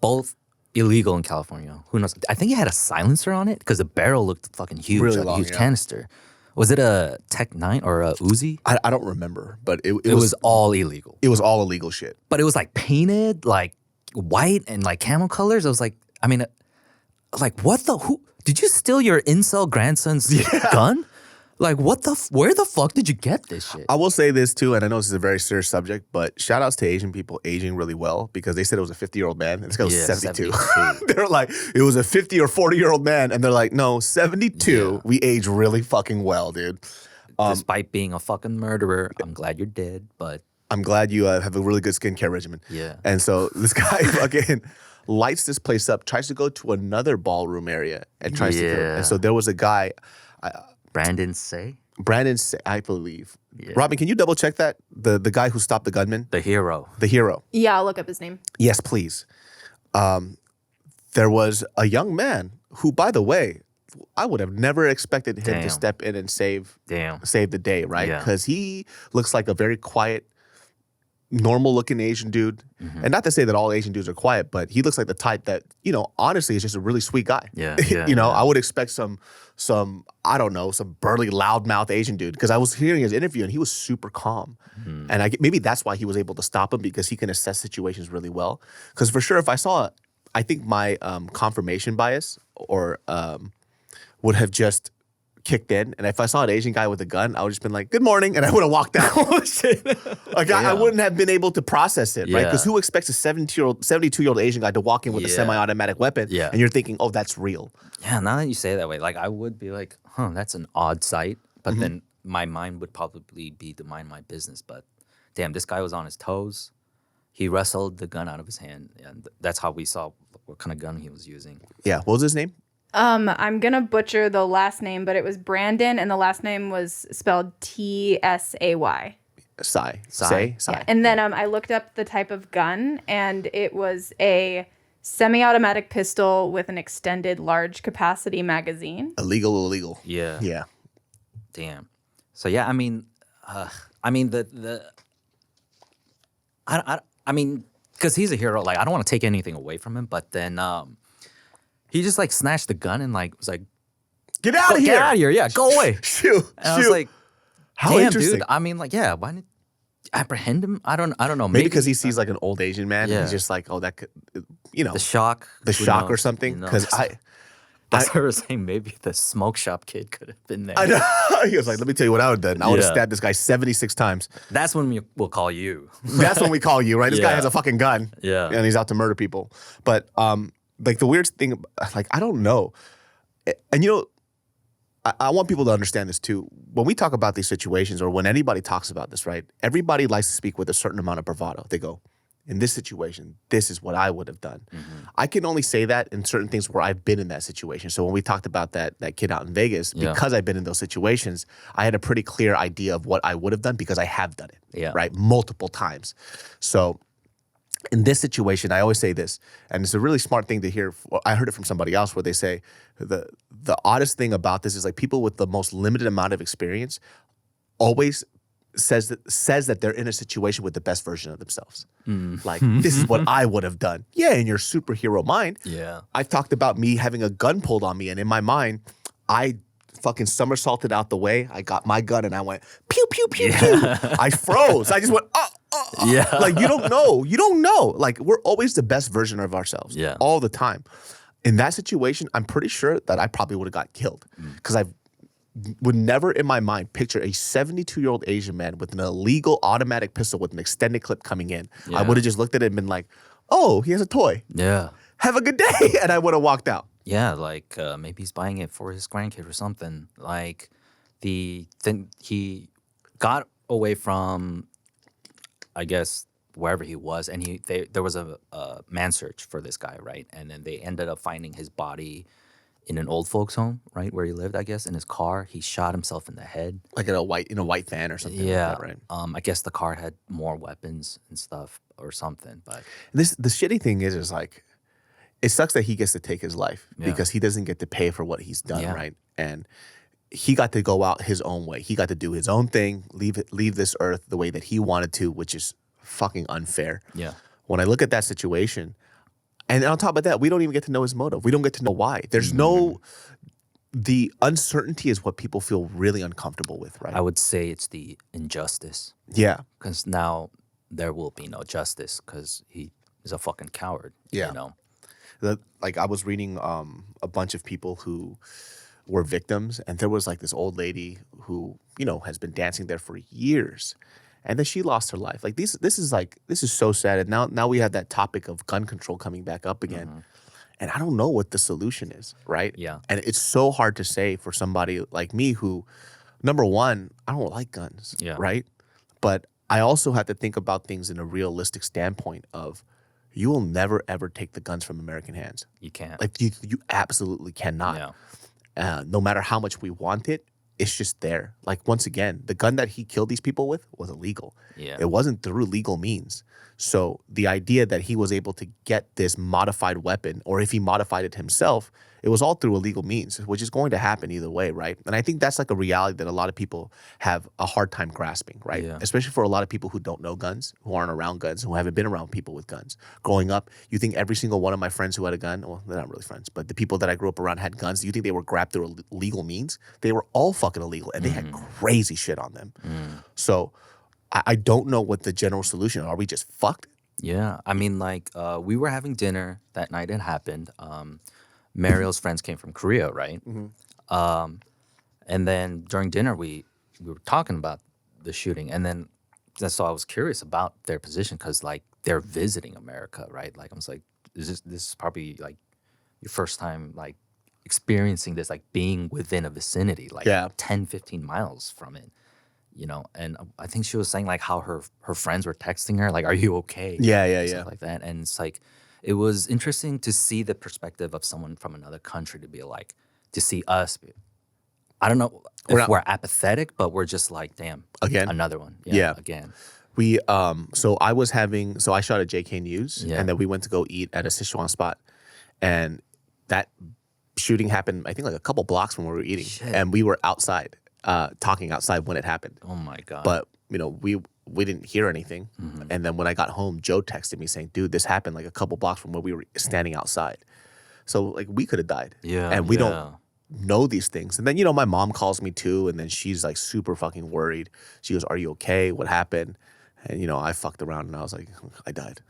Both illegal in California. Who knows? I think it had a silencer on it because the barrel looked fucking huge. Really like long, a huge yeah. canister. Was it a Tech 9 or a Uzi? I don't remember, but it was all illegal. It was all illegal shit. But it was like painted like white and like camel colors. I was like, I mean, like what the, who, did you steal your incel grandson's gun? Like what the, where the fuck did you get this shit? I will say this too, and I know this is a very serious subject, but shout outs to Asian people aging really well because they said it was a 50-year-old man. And this guy was 72. They're like, it was a 50 or 40-year-old man. And they're like, no, 72. Yeah. We age really fucking well, dude. Despite being a fucking murderer, I'm glad you're dead, but I'm glad you have a really good skincare regimen. Yeah. And so this guy fucking lights this place up, tries to go to another ballroom area and tries to kill. And so there was a guy, Brandon Say? Brandon, I believe. Yeah. Robin, can you double check that? The guy who stopped the gunman? The hero. The hero. Yeah, I'll look up his name. Yes, please. There was a young man who, by the way, I would have never expected him to Damn. step in and save Damn. the day, right? Yeah. Because he looks like a very quiet, normal-looking Asian dude. Mm-hmm. And not to say that all Asian dudes are quiet, but he looks like the type that, you know, honestly is just a really sweet guy. Yeah, You know, I would expect some I don't know, some burly, loudmouth Asian dude. Because I was hearing his interview and he was super calm. Mm-hmm. And maybe that's why he was able to stop him because he can assess situations really well. Because for sure, if I think my confirmation bias or would have just kicked in. And if I saw an Asian guy with a gun, I would just been like, good morning. And I would have walked out. Like I wouldn't have been able to process it, right? Yeah. Because who expects a 72-year-old Asian guy to walk in with a Yeah. semi-automatic weapon? Yeah. And you're thinking, oh, that's real. Yeah, now that you say it that way, like I would be like, that's an odd sight. But Mm-hmm. then my mind would probably be to mind my business. But damn, this guy was on his toes. He wrestled the gun out of his hand. And that's how we saw what kind of gun he was using. Yeah. What was his name? I'm gonna butcher the last name, but it was Brandon, and the last name was spelled Tsay. Sai. Sai. Yeah. And then I looked up the type of gun, and it was a semi-automatic pistol with an extended large capacity magazine. Illegal. Yeah. Yeah. Damn. So yeah, I mean, I mean, because he's a hero. Like I don't want to take anything away from him, but then he just like snatched the gun and like was like, Get out of here. Get out of here! Yeah, go away. Shoot. And I was like, how damn, interesting. dude. I mean, like, yeah. Why didn't apprehend him? I don't know. Maybe because he sees like an old Asian man and Yeah. he's just like, oh, that could, you know, the shock, the who shock or knows? something. Who knows? Because that's what I was saying. Maybe the smoke shop kid could have been there. I know. He was like, let me tell you what I would have done. I would have Yeah. stabbed this guy 76 times. That's when we'll call you. That's when we call you, right? This guy Yeah. has a fucking gun. Yeah. And he's out to murder people. But like the weird thing, like, I don't know. And you know, I want people to understand this too. When we talk about these situations or when anybody talks about this, right? Everybody likes to speak with a certain amount of bravado. They go, in this situation, this is what I would have done. Mm-hmm. I can only say that in certain things where I've been in that situation. So when we talked about that kid out in Vegas, Yeah. because I've been in those situations, I had a pretty clear idea of what I would have done because I have done it, Yeah. right? Multiple times. So in this situation, I always say this, and it's a really smart thing to hear. I heard it from somebody else where they say the oddest thing about this is like people with the most limited amount of experience always says that they're in a situation with the best version of themselves. Like, this is what I would have done. Yeah, in your superhero mind. Yeah. I've talked about me having a gun pulled on me, and in my mind, I fucking somersaulted out the way. I got my gun and I went pew pew pew pew. I froze. I just went Yeah. Like you don't know. Like we're always the best version of ourselves. Yeah. All the time. in that situation, I'm pretty sure that I probably would have got killed because I would never in my mind picture a 72-year-old Asian man with an illegal automatic pistol with an extended clip coming in. I would have just looked at it and been like, oh, he has a toy. Yeah. Have a good day. And I would have walked out. Yeah, like maybe he's buying it for his grandkid or something. Like he got away from, I guess, wherever he was, and there was a man search for this guy, right? And then they ended up finding his body in an old folks home, right, where he lived, I guess, in his car. He shot himself in the head. Like in a white van or something like that, right? I guess the car had more weapons and stuff or something, but The shitty thing is like, it sucks that he gets to take his life because he doesn't get to pay for what he's done, right? And he got to go out his own way. He got to do his own thing, leave this earth the way that he wanted to, which is fucking unfair. Yeah. When I look at that situation, and on top of that, we don't even get to know his motive. We don't get to know why. There's the uncertainty is what people feel really uncomfortable with, right? I would say it's the injustice. Yeah. Because now there will be no justice because he is a fucking coward. Yeah. You know? I was reading a bunch of people who were victims, and there was like this old lady who, has been dancing there for years. And then she lost her life. Like this is so sad. And now we have that topic of gun control coming back up again. And I don't know what the solution is, right? Yeah. And it's so hard to say for somebody like me who, number one, I don't like guns, right? But I also have to think about things in a realistic standpoint of you will never, ever take the guns from American hands. You can't. Like you absolutely cannot. Yeah. No matter how much we want it, it's just there. Like, once again, the gun that he killed these people with was illegal. Yeah. It wasn't through legal means. So the idea that he was able to get this modified weapon, or if he modified it himself, it was all through illegal means, which is going to happen either way, right? And I think that's like a reality that a lot of people have a hard time grasping, right? Yeah. Especially for a lot of people who don't know guns, who aren't around guns, who haven't been around people with guns. Growing up, you think every single one of my friends who had a gun, well, they're not really friends, but the people that I grew up around had guns. Do you think they were grabbed through legal means? They were all fucking illegal, and they had crazy shit on them. So I don't know what the general solution is. Are we just fucked? Yeah. I mean, like, we were having dinner that night it happened. Mariel's friends came from Korea, right? And then during dinner, we were talking about the shooting. And then, so I was curious about their position because, like, they're visiting America, right? Like, I was like, this is probably, like, your first time, like, experiencing this, like, being within a vicinity, like, 10, 15 miles from it. And I think she was saying like how her friends were texting her like, "Are you okay?" Stuff like that. And it's like, it was interesting to see the perspective of someone from another country to be like, to see us. I don't know if we're apathetic, but we're just like, damn, again, another one. Again. We so I shot at JK News, and then we went to go eat at a Sichuan spot, and that shooting happened I think like a couple blocks from where we were eating, and we were outside. Talking outside when it happened. Oh my God. But, we didn't hear anything. And then when I got home, Joe texted me saying, dude, this happened like a couple blocks from where we were standing outside. So like we could have died. Yeah. And we don't know these things. And then, my mom calls me too, and then she's like super fucking worried. She goes, "Are you okay? What happened?" And, I fucked around and I was like, I died.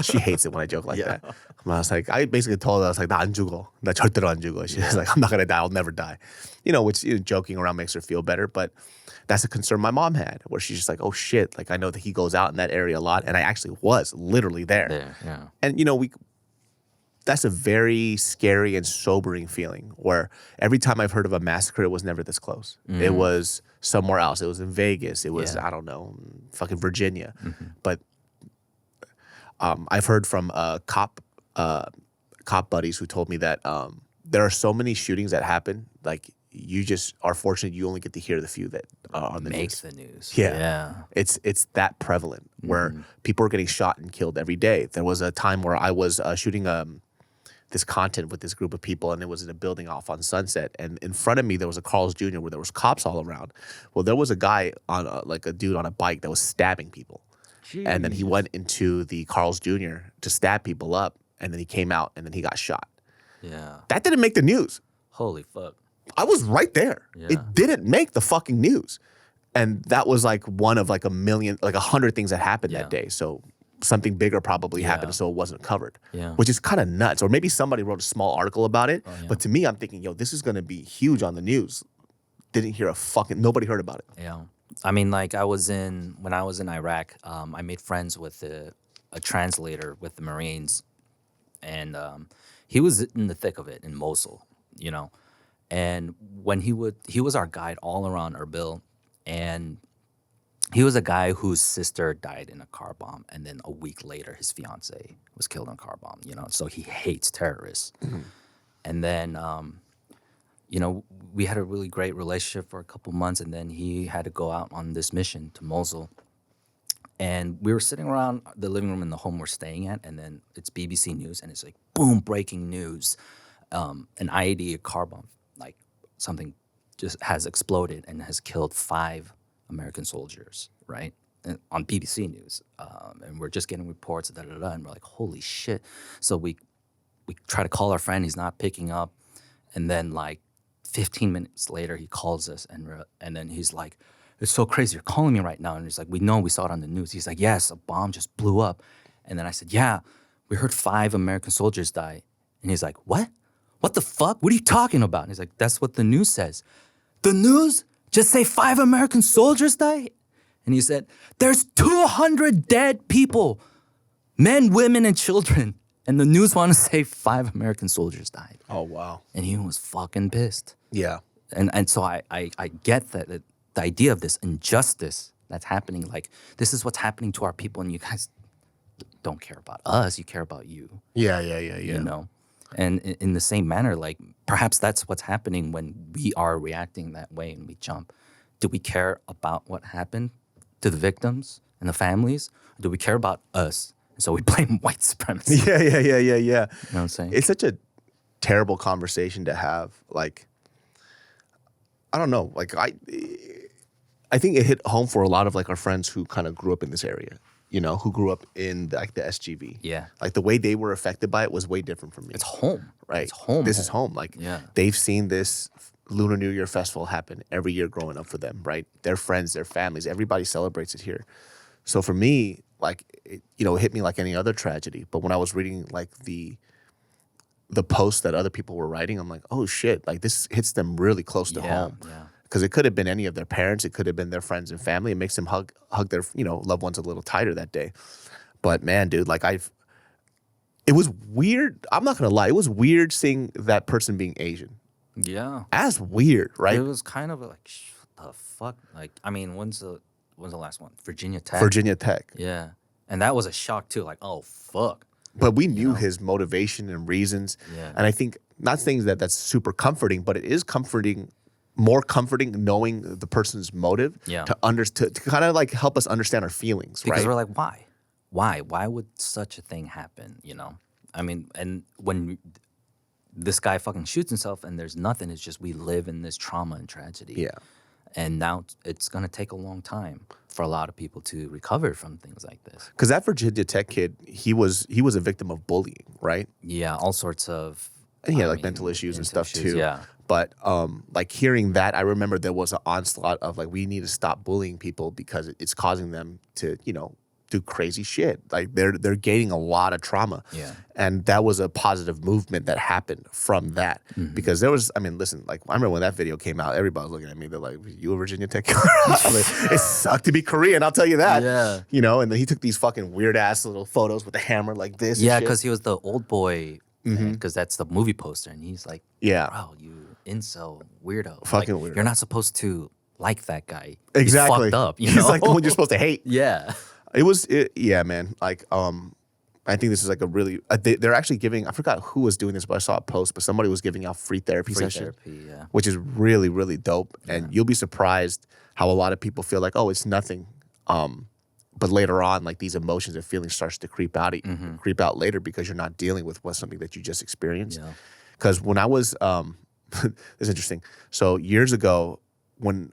She hates it when I joke like that. And I was like, I basically told her, I was like, 나 안 죽어. 나 절대로 안 죽어. She's like, I'm not going to die. I'll never die. Which joking around makes her feel better. But that's a concern my mom had, where she's just like, oh shit. Like, I know that he goes out in that area a lot. And I actually was literally there. And, that's a very scary and sobering feeling where every time I've heard of a massacre, it was never this close. It was somewhere else. It was in Vegas. It was, I don't know, fucking Virginia. But I've heard from cop buddies who told me that there are so many shootings that happen. Like, you just are fortunate you only get to hear the few that are on the news. Make the news. Yeah. It's that prevalent where people are getting shot and killed every day. There was a time where I was shooting this content with this group of people, and it was in a building off on Sunset, and in front of me there was a Carl's Jr. where there was cops all around. Well, there was a guy on a dude on a bike that was stabbing people. Jeez. And then he went into the Carl's Jr. to stab people up, and then he came out, and then he got shot. Yeah. That didn't make the news. Holy fuck. I was right there. Yeah. It didn't make the fucking news. And that was like one of like a million, like 100 things that happened that day. So something bigger probably happened, so it wasn't covered. Yeah. Which is kind of nuts. Or maybe somebody wrote a small article about it. But to me, I'm thinking, yo, this is going to be huge on the news. Didn't hear nobody heard about it. Yeah. I mean, like when I was in Iraq, I made friends with a translator with the Marines. And he was in the thick of it in Mosul, you know. And when he was our guide all around Erbil. And he was a guy whose sister died in a car bomb, and then a week later, his fiance was killed in a car bomb. You know, so he hates terrorists. And then, you know, we had a really great relationship for a couple months, and then he had to go out on this mission to Mosul. And we were sitting around the living room in the home we're staying at, and then it's BBC News, and it's like, boom, breaking news. An IED, a car bomb, like something just has exploded and has killed 5 American soldiers, right? And on BBC News. And we're just getting reports, and we're like, holy shit. So we try to call our friend, he's not picking up. And then like 15 minutes later, he calls us, and then he's like, it's so crazy, you're calling me right now. And he's like, we saw it on the news. He's like, yes, a bomb just blew up. And then I said, yeah, we heard 5 American soldiers die. And he's like, what? What the fuck? What are you talking about? And he's like, that's what the news says. The news? Just say 5 American soldiers died? And he said, there's 200 dead people, men, women, and children. And the news want to say 5 American soldiers died. Oh, wow. And he was fucking pissed. Yeah. And so I get that the idea of this injustice that's happening, like, this is what's happening to our people, and you guys don't care about us, you care about you. Yeah. You know? And in the same manner, like, perhaps that's what's happening when we are reacting that way and we jump. Do we care about what happened to the victims and the families? Or do we care about us? And so we blame white supremacy. Yeah. You know what I'm saying? It's such a terrible conversation to have. Like, I don't know. Like, I think it hit home for a lot of like our friends who kind of grew up in this area. You know, who grew up in the SGV. Yeah. Like the way they were affected by it was way different from me. It's home. Right. It's home. This is home. Like, they've seen this Lunar New Year festival happen every year growing up for them, right? Their friends, their families, everybody celebrates it here. So for me, like, it hit me like any other tragedy. But when I was reading like the posts that other people were writing, I'm like, oh shit, like this hits them really close to home. Yeah. Because it could have been any of their parents, it could have been their friends and family. It makes them hug their loved ones a little tighter that day. But man, dude, like it was weird. I'm not gonna lie, it was weird seeing that person being Asian. Yeah. As weird, right? It was kind of like, what the fuck? Like, I mean, when's the last one? Virginia Tech. Virginia Tech. Yeah. And that was a shock too. Like, oh fuck. But we knew his motivation and reasons. Yeah. And I think not saying that that's super comforting, but it is more comforting knowing the person's motive to kind of like help us understand our feelings, right? Because we're like, why? Why would such a thing happen? You know? I mean, and when this guy fucking shoots himself and there's nothing, it's just we live in this trauma and tragedy. Yeah. And now it's gonna take a long time for a lot of people to recover from things like this. Because that Virginia Tech kid, he was a victim of bullying, right? Yeah, all sorts of. And he had like mental issues and stuff too. Yeah. But like hearing that, I remember there was an onslaught of like, we need to stop bullying people because it's causing them to, do crazy shit. Like they're gaining a lot of trauma. Yeah. And that was a positive movement that happened from that. Mm-hmm. Because there was, I mean, listen, like I remember when that video came out, everybody was looking at me. They're like, you a Virginia Tech killer? Like, it sucked to be Korean, I'll tell you that. Yeah. And then he took these fucking weird ass little photos with the hammer like this. Yeah, and shit. because he was the old boy. Because that's the movie poster, and he's like, yeah, bro, you incel weirdo. Fucking like, weirdo. You're not supposed to like that guy. Exactly. He's fucked up. He's like the one you're supposed to hate. Yeah. Yeah, man. Like, I think this is like a really, they're actually giving, I forgot who was doing this, but I saw a post, but somebody was giving out free therapy sessions. Yeah. Which is really, really dope. And you'll be surprised how a lot of people feel like, oh, it's nothing. But later on, like these emotions and feelings starts to creep out later because you're not dealing with something that you just experienced. Because when I was, it's interesting. So years ago, when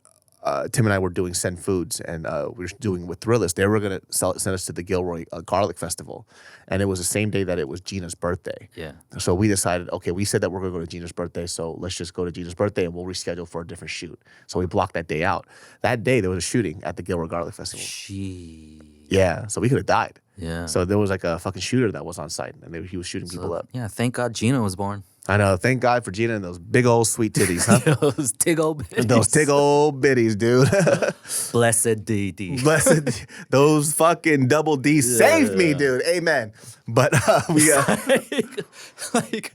Tim and I were doing Send Foods, and we were doing with Thrillist. They were gonna send us to the Gilroy Garlic Festival, and it was the same day that it was Gina's birthday. Yeah. So we decided, okay, we said that we're gonna go to Gina's birthday, so let's just go to Gina's birthday, and we'll reschedule for a different shoot. So we blocked that day out. That day there was a shooting at the Gilroy Garlic Festival. Yeah, so we could have died. Yeah. So there was like a fucking shooter that was on site, and he was shooting people up. Yeah, thank God Gina was born. I know. Thank God for Gina and those big old sweet titties, huh? Those tig old bitties. Those tig old bitties, dude. Blessed DD. Blessed. Those fucking double D saved me, dude. Amen. But we. Like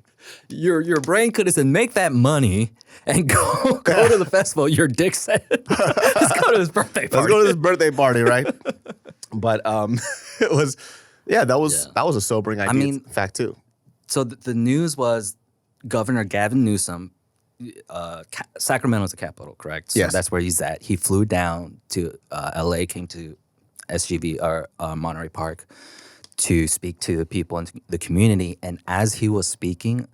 your brain could have said, make that money and go to the festival. Your dick said, let's go to this birthday party. Let's go to this birthday party, right? But it was, that was a sobering idea. I mean, fact too. So the news was Governor Gavin Newsom, Sacramento's the capital, correct? So yes. That's where he's at. He flew down to LA, came to SGV or Monterey Park to speak to the people in the community. And as he was speaking,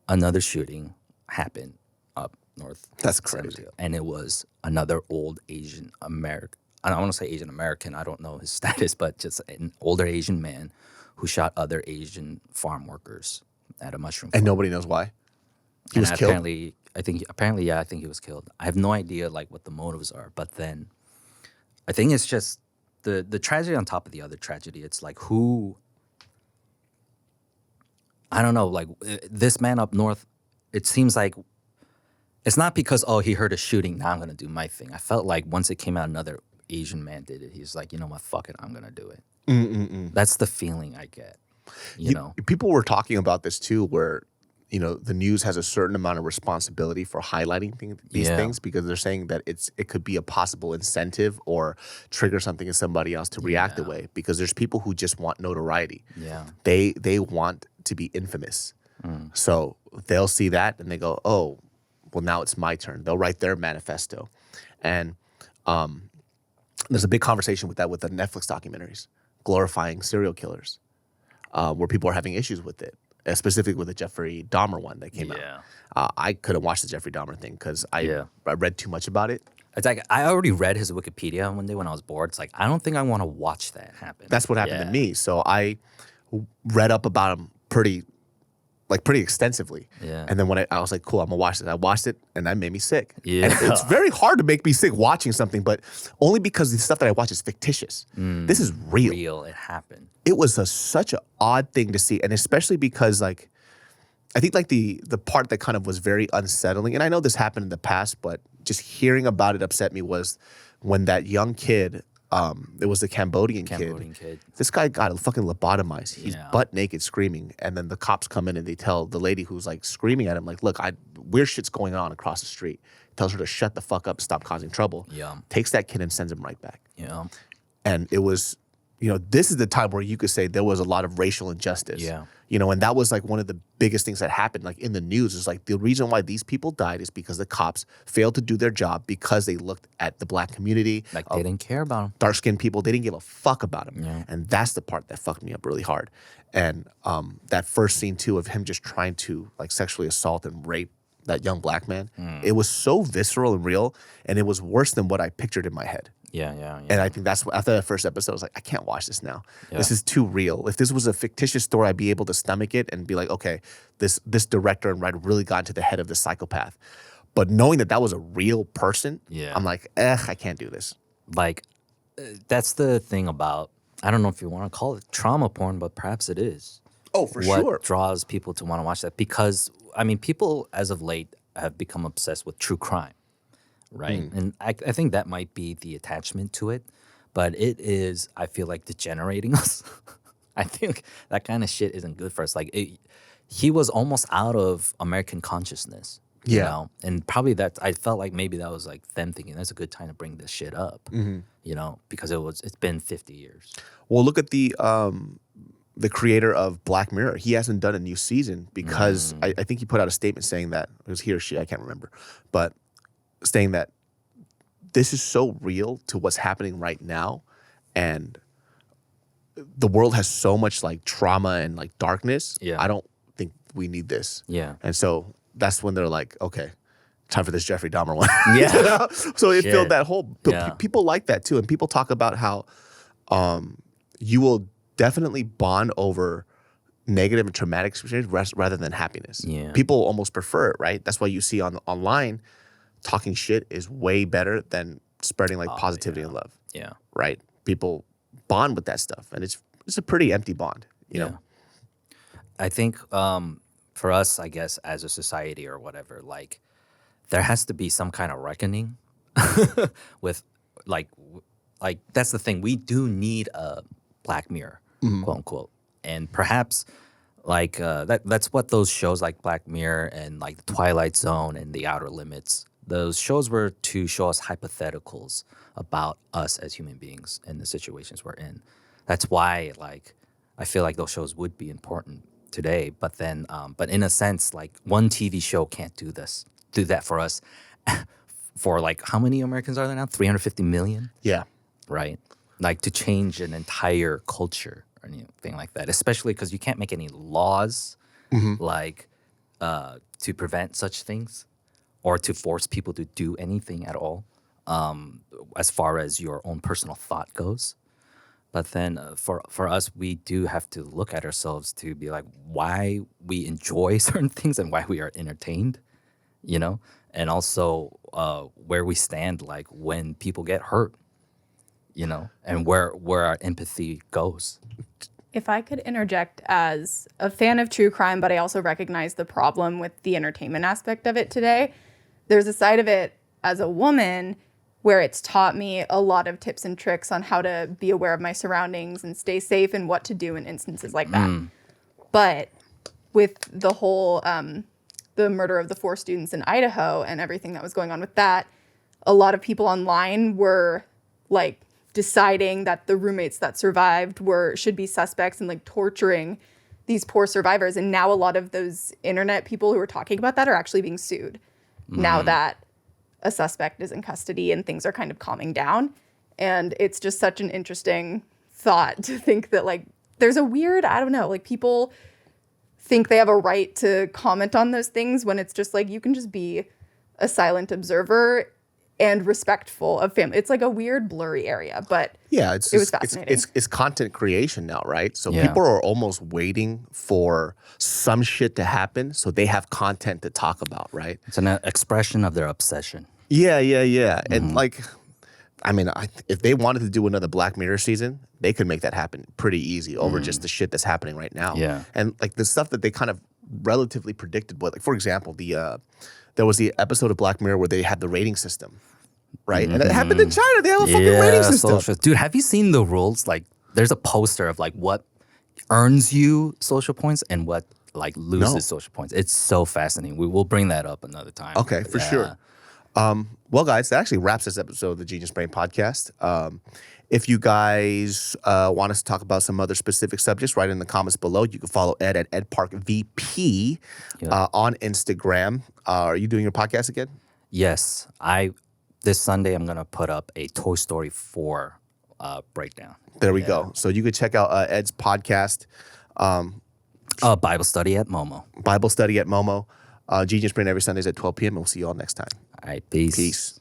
another shooting happened up north. That's crazy. And it was another old Asian American. I don't want to say Asian American. I don't know his status, but just an older Asian man who shot other Asian farm workers at a mushroom farm. And nobody knows why. He was killed. I think he was killed. I have no idea like what the motives are, but then I think it's just the tragedy on top of the other tragedy. It's like I don't know, like this man up north, it seems like it's not because, he heard a shooting, now I'm going to do my thing. I felt like once it came out, another Asian man did it. He's like, you know what, fuck it, I'm going to do it. That's the feeling I get, you know? People were talking about this too, where, the news has a certain amount of responsibility for highlighting these things, because they're saying that it could be a possible incentive or trigger something in somebody else to react the way, because there's people who just want notoriety. Yeah. They want to be infamous. So they'll see that and they go, oh, well, now it's my turn. They'll write their manifesto. And there's a big conversation with that with the Netflix documentaries glorifying serial killers, where people are having issues with it, specifically with the Jeffrey Dahmer one that came out. I couldn't watch the Jeffrey Dahmer thing because I read too much about it. It's like I already read his Wikipedia one day when I was bored. It's like, I don't think I want to watch that happen. That's what happened to me. So I read up about him pretty extensively. Yeah. And then when I was like, cool, I'm gonna watch it. I watched it and that made me sick. Yeah. And it's very hard to make me sick watching something, but only because the stuff that I watch is fictitious. This is real. It happened. It was such an odd thing to see, and especially because I think the part that kind of was very unsettling, and I know this happened in the past, but just hearing about it upset me, was when that young kid, it was the Cambodian kid. This guy got fucking lobotomized. He's butt naked screaming, and then the cops come in and they tell the lady who's like screaming at him, like, look, weird shit's going on across the street. Tells her to shut the fuck up, stop causing trouble. Yeah. Takes that kid and sends him right back. Yeah. And it was, this is the time where you could say there was a lot of racial injustice. Yeah. And that was like one of the biggest things that happened, like in the news, is like the reason why these people died is because the cops failed to do their job because they looked at the black community. Like they didn't care about them. Dark-skinned people, they didn't give a fuck about them. Yeah. And that's the part that fucked me up really hard. And that first scene too of him just trying to like sexually assault and rape that young black man, it was so visceral and real, and it was worse than what I pictured in my head. Yeah. And I think that's what, after that first episode, I was like, I can't watch this now. Yeah. This is too real. If this was a fictitious story, I'd be able to stomach it and be like, okay, this director and writer really got into the head of the psychopath. But knowing that was a real person, I'm like, I can't do this. Like, that's the thing about, I don't know if you want to call it trauma porn, but perhaps it is. Oh, for what sure. What draws people to want to watch that? Because, I mean, people as of late have become obsessed with true crime. Right. And I think that might be the attachment to it, but it is, I feel like, degenerating us. I think that kind of shit isn't good for us. Like, he was almost out of American consciousness. You know? And probably I felt like maybe that was like them thinking that's a good time to bring this shit up, because it's been 50 years. Well, look at the creator of Black Mirror. He hasn't done a new season because I think he put out a statement saying that, it was he or she, I can't remember, but saying that this is so real to what's happening right now, and the world has so much like trauma and like darkness. I don't think we need this. Yeah. And so that's when they're like, okay, time for this Jeffrey Dahmer one. Yeah. You know? So it filled Shit. that hole. Yeah. People like that too. And people talk about how you will definitely bond over negative and traumatic experiences rather than happiness. Yeah. People almost prefer it, right? That's why you see online talking shit is way better than spreading like positivity and love, Yeah. right? People bond with that stuff, and it's a pretty empty bond, you know? I think for us, I guess, as a society or whatever, like there has to be some kind of reckoning with like that's the thing. We do need a Black Mirror, quote unquote, and perhaps like that's what those shows like Black Mirror and like the Twilight Zone and The Outer Limits. Those shows were to show us hypotheticals about us as human beings and the situations we're in. That's why, like, I feel like those shows would be important today. But then, but in a sense, like one TV show can't do that for us. For like, how many Americans are there now? 350 million, Yeah. right? Like to change an entire culture or anything like that. Especially because you can't make any laws, like to prevent such things, or to force people to do anything at all, as far as your own personal thought goes. But then for us, we do have to look at ourselves to be like why we enjoy certain things and why we are entertained, you know? And also where we stand like when people get hurt, you know? And where our empathy goes. If I could interject as a fan of true crime, but I also recognize the problem with the entertainment aspect of it today, there's a side of it as a woman where it's taught me a lot of tips and tricks on how to be aware of my surroundings and stay safe and what to do in instances like that. But with the whole, the murder of the 4 students in Idaho and everything that was going on with that, a lot of people online were like deciding that the roommates that survived should be suspects and like torturing these poor survivors. And now a lot of those internet people who are talking about that are actually being sued now that a suspect is in custody and things are kind of calming down. And it's just such an interesting thought to think that like there's a weird, I don't know, like people think they have a right to comment on those things when it's just like you can just be a silent observer and respectful of family. It's like a weird blurry area, but Yeah, it was fascinating. It's content creation now, right? So Yeah. people are almost waiting for some shit to happen so they have content to talk about, right? It's an expression of their obsession. Yeah. And like, I mean, if they wanted to do another Black Mirror season, they could make that happen pretty easy over just the shit that's happening right now. Yeah. And like the stuff that they kind of relatively predicted, like for example, there was the episode of Black Mirror where they had the rating system, right? And it happened in China. They have a fucking rating system. social. Dude, have you seen the rules? Like, there's a poster of like what earns you social points and what like loses No. social points. It's so fascinating. We will bring that up another time. Okay, for sure. Well, guys, that actually wraps this episode of the Genius Brain podcast. If you guys want us to talk about some other specific subjects, write in the comments below. You can follow Ed at EdParkVP on Instagram. Are you doing your podcast again? Yes, this Sunday I'm gonna put up a Toy Story 4 breakdown. There we go. So you could check out Ed's podcast, Bible study at Momo. Bible Study at Momo. Genius Brain every Sundays at 12 p.m. And we'll see you all next time. All right, peace. Peace.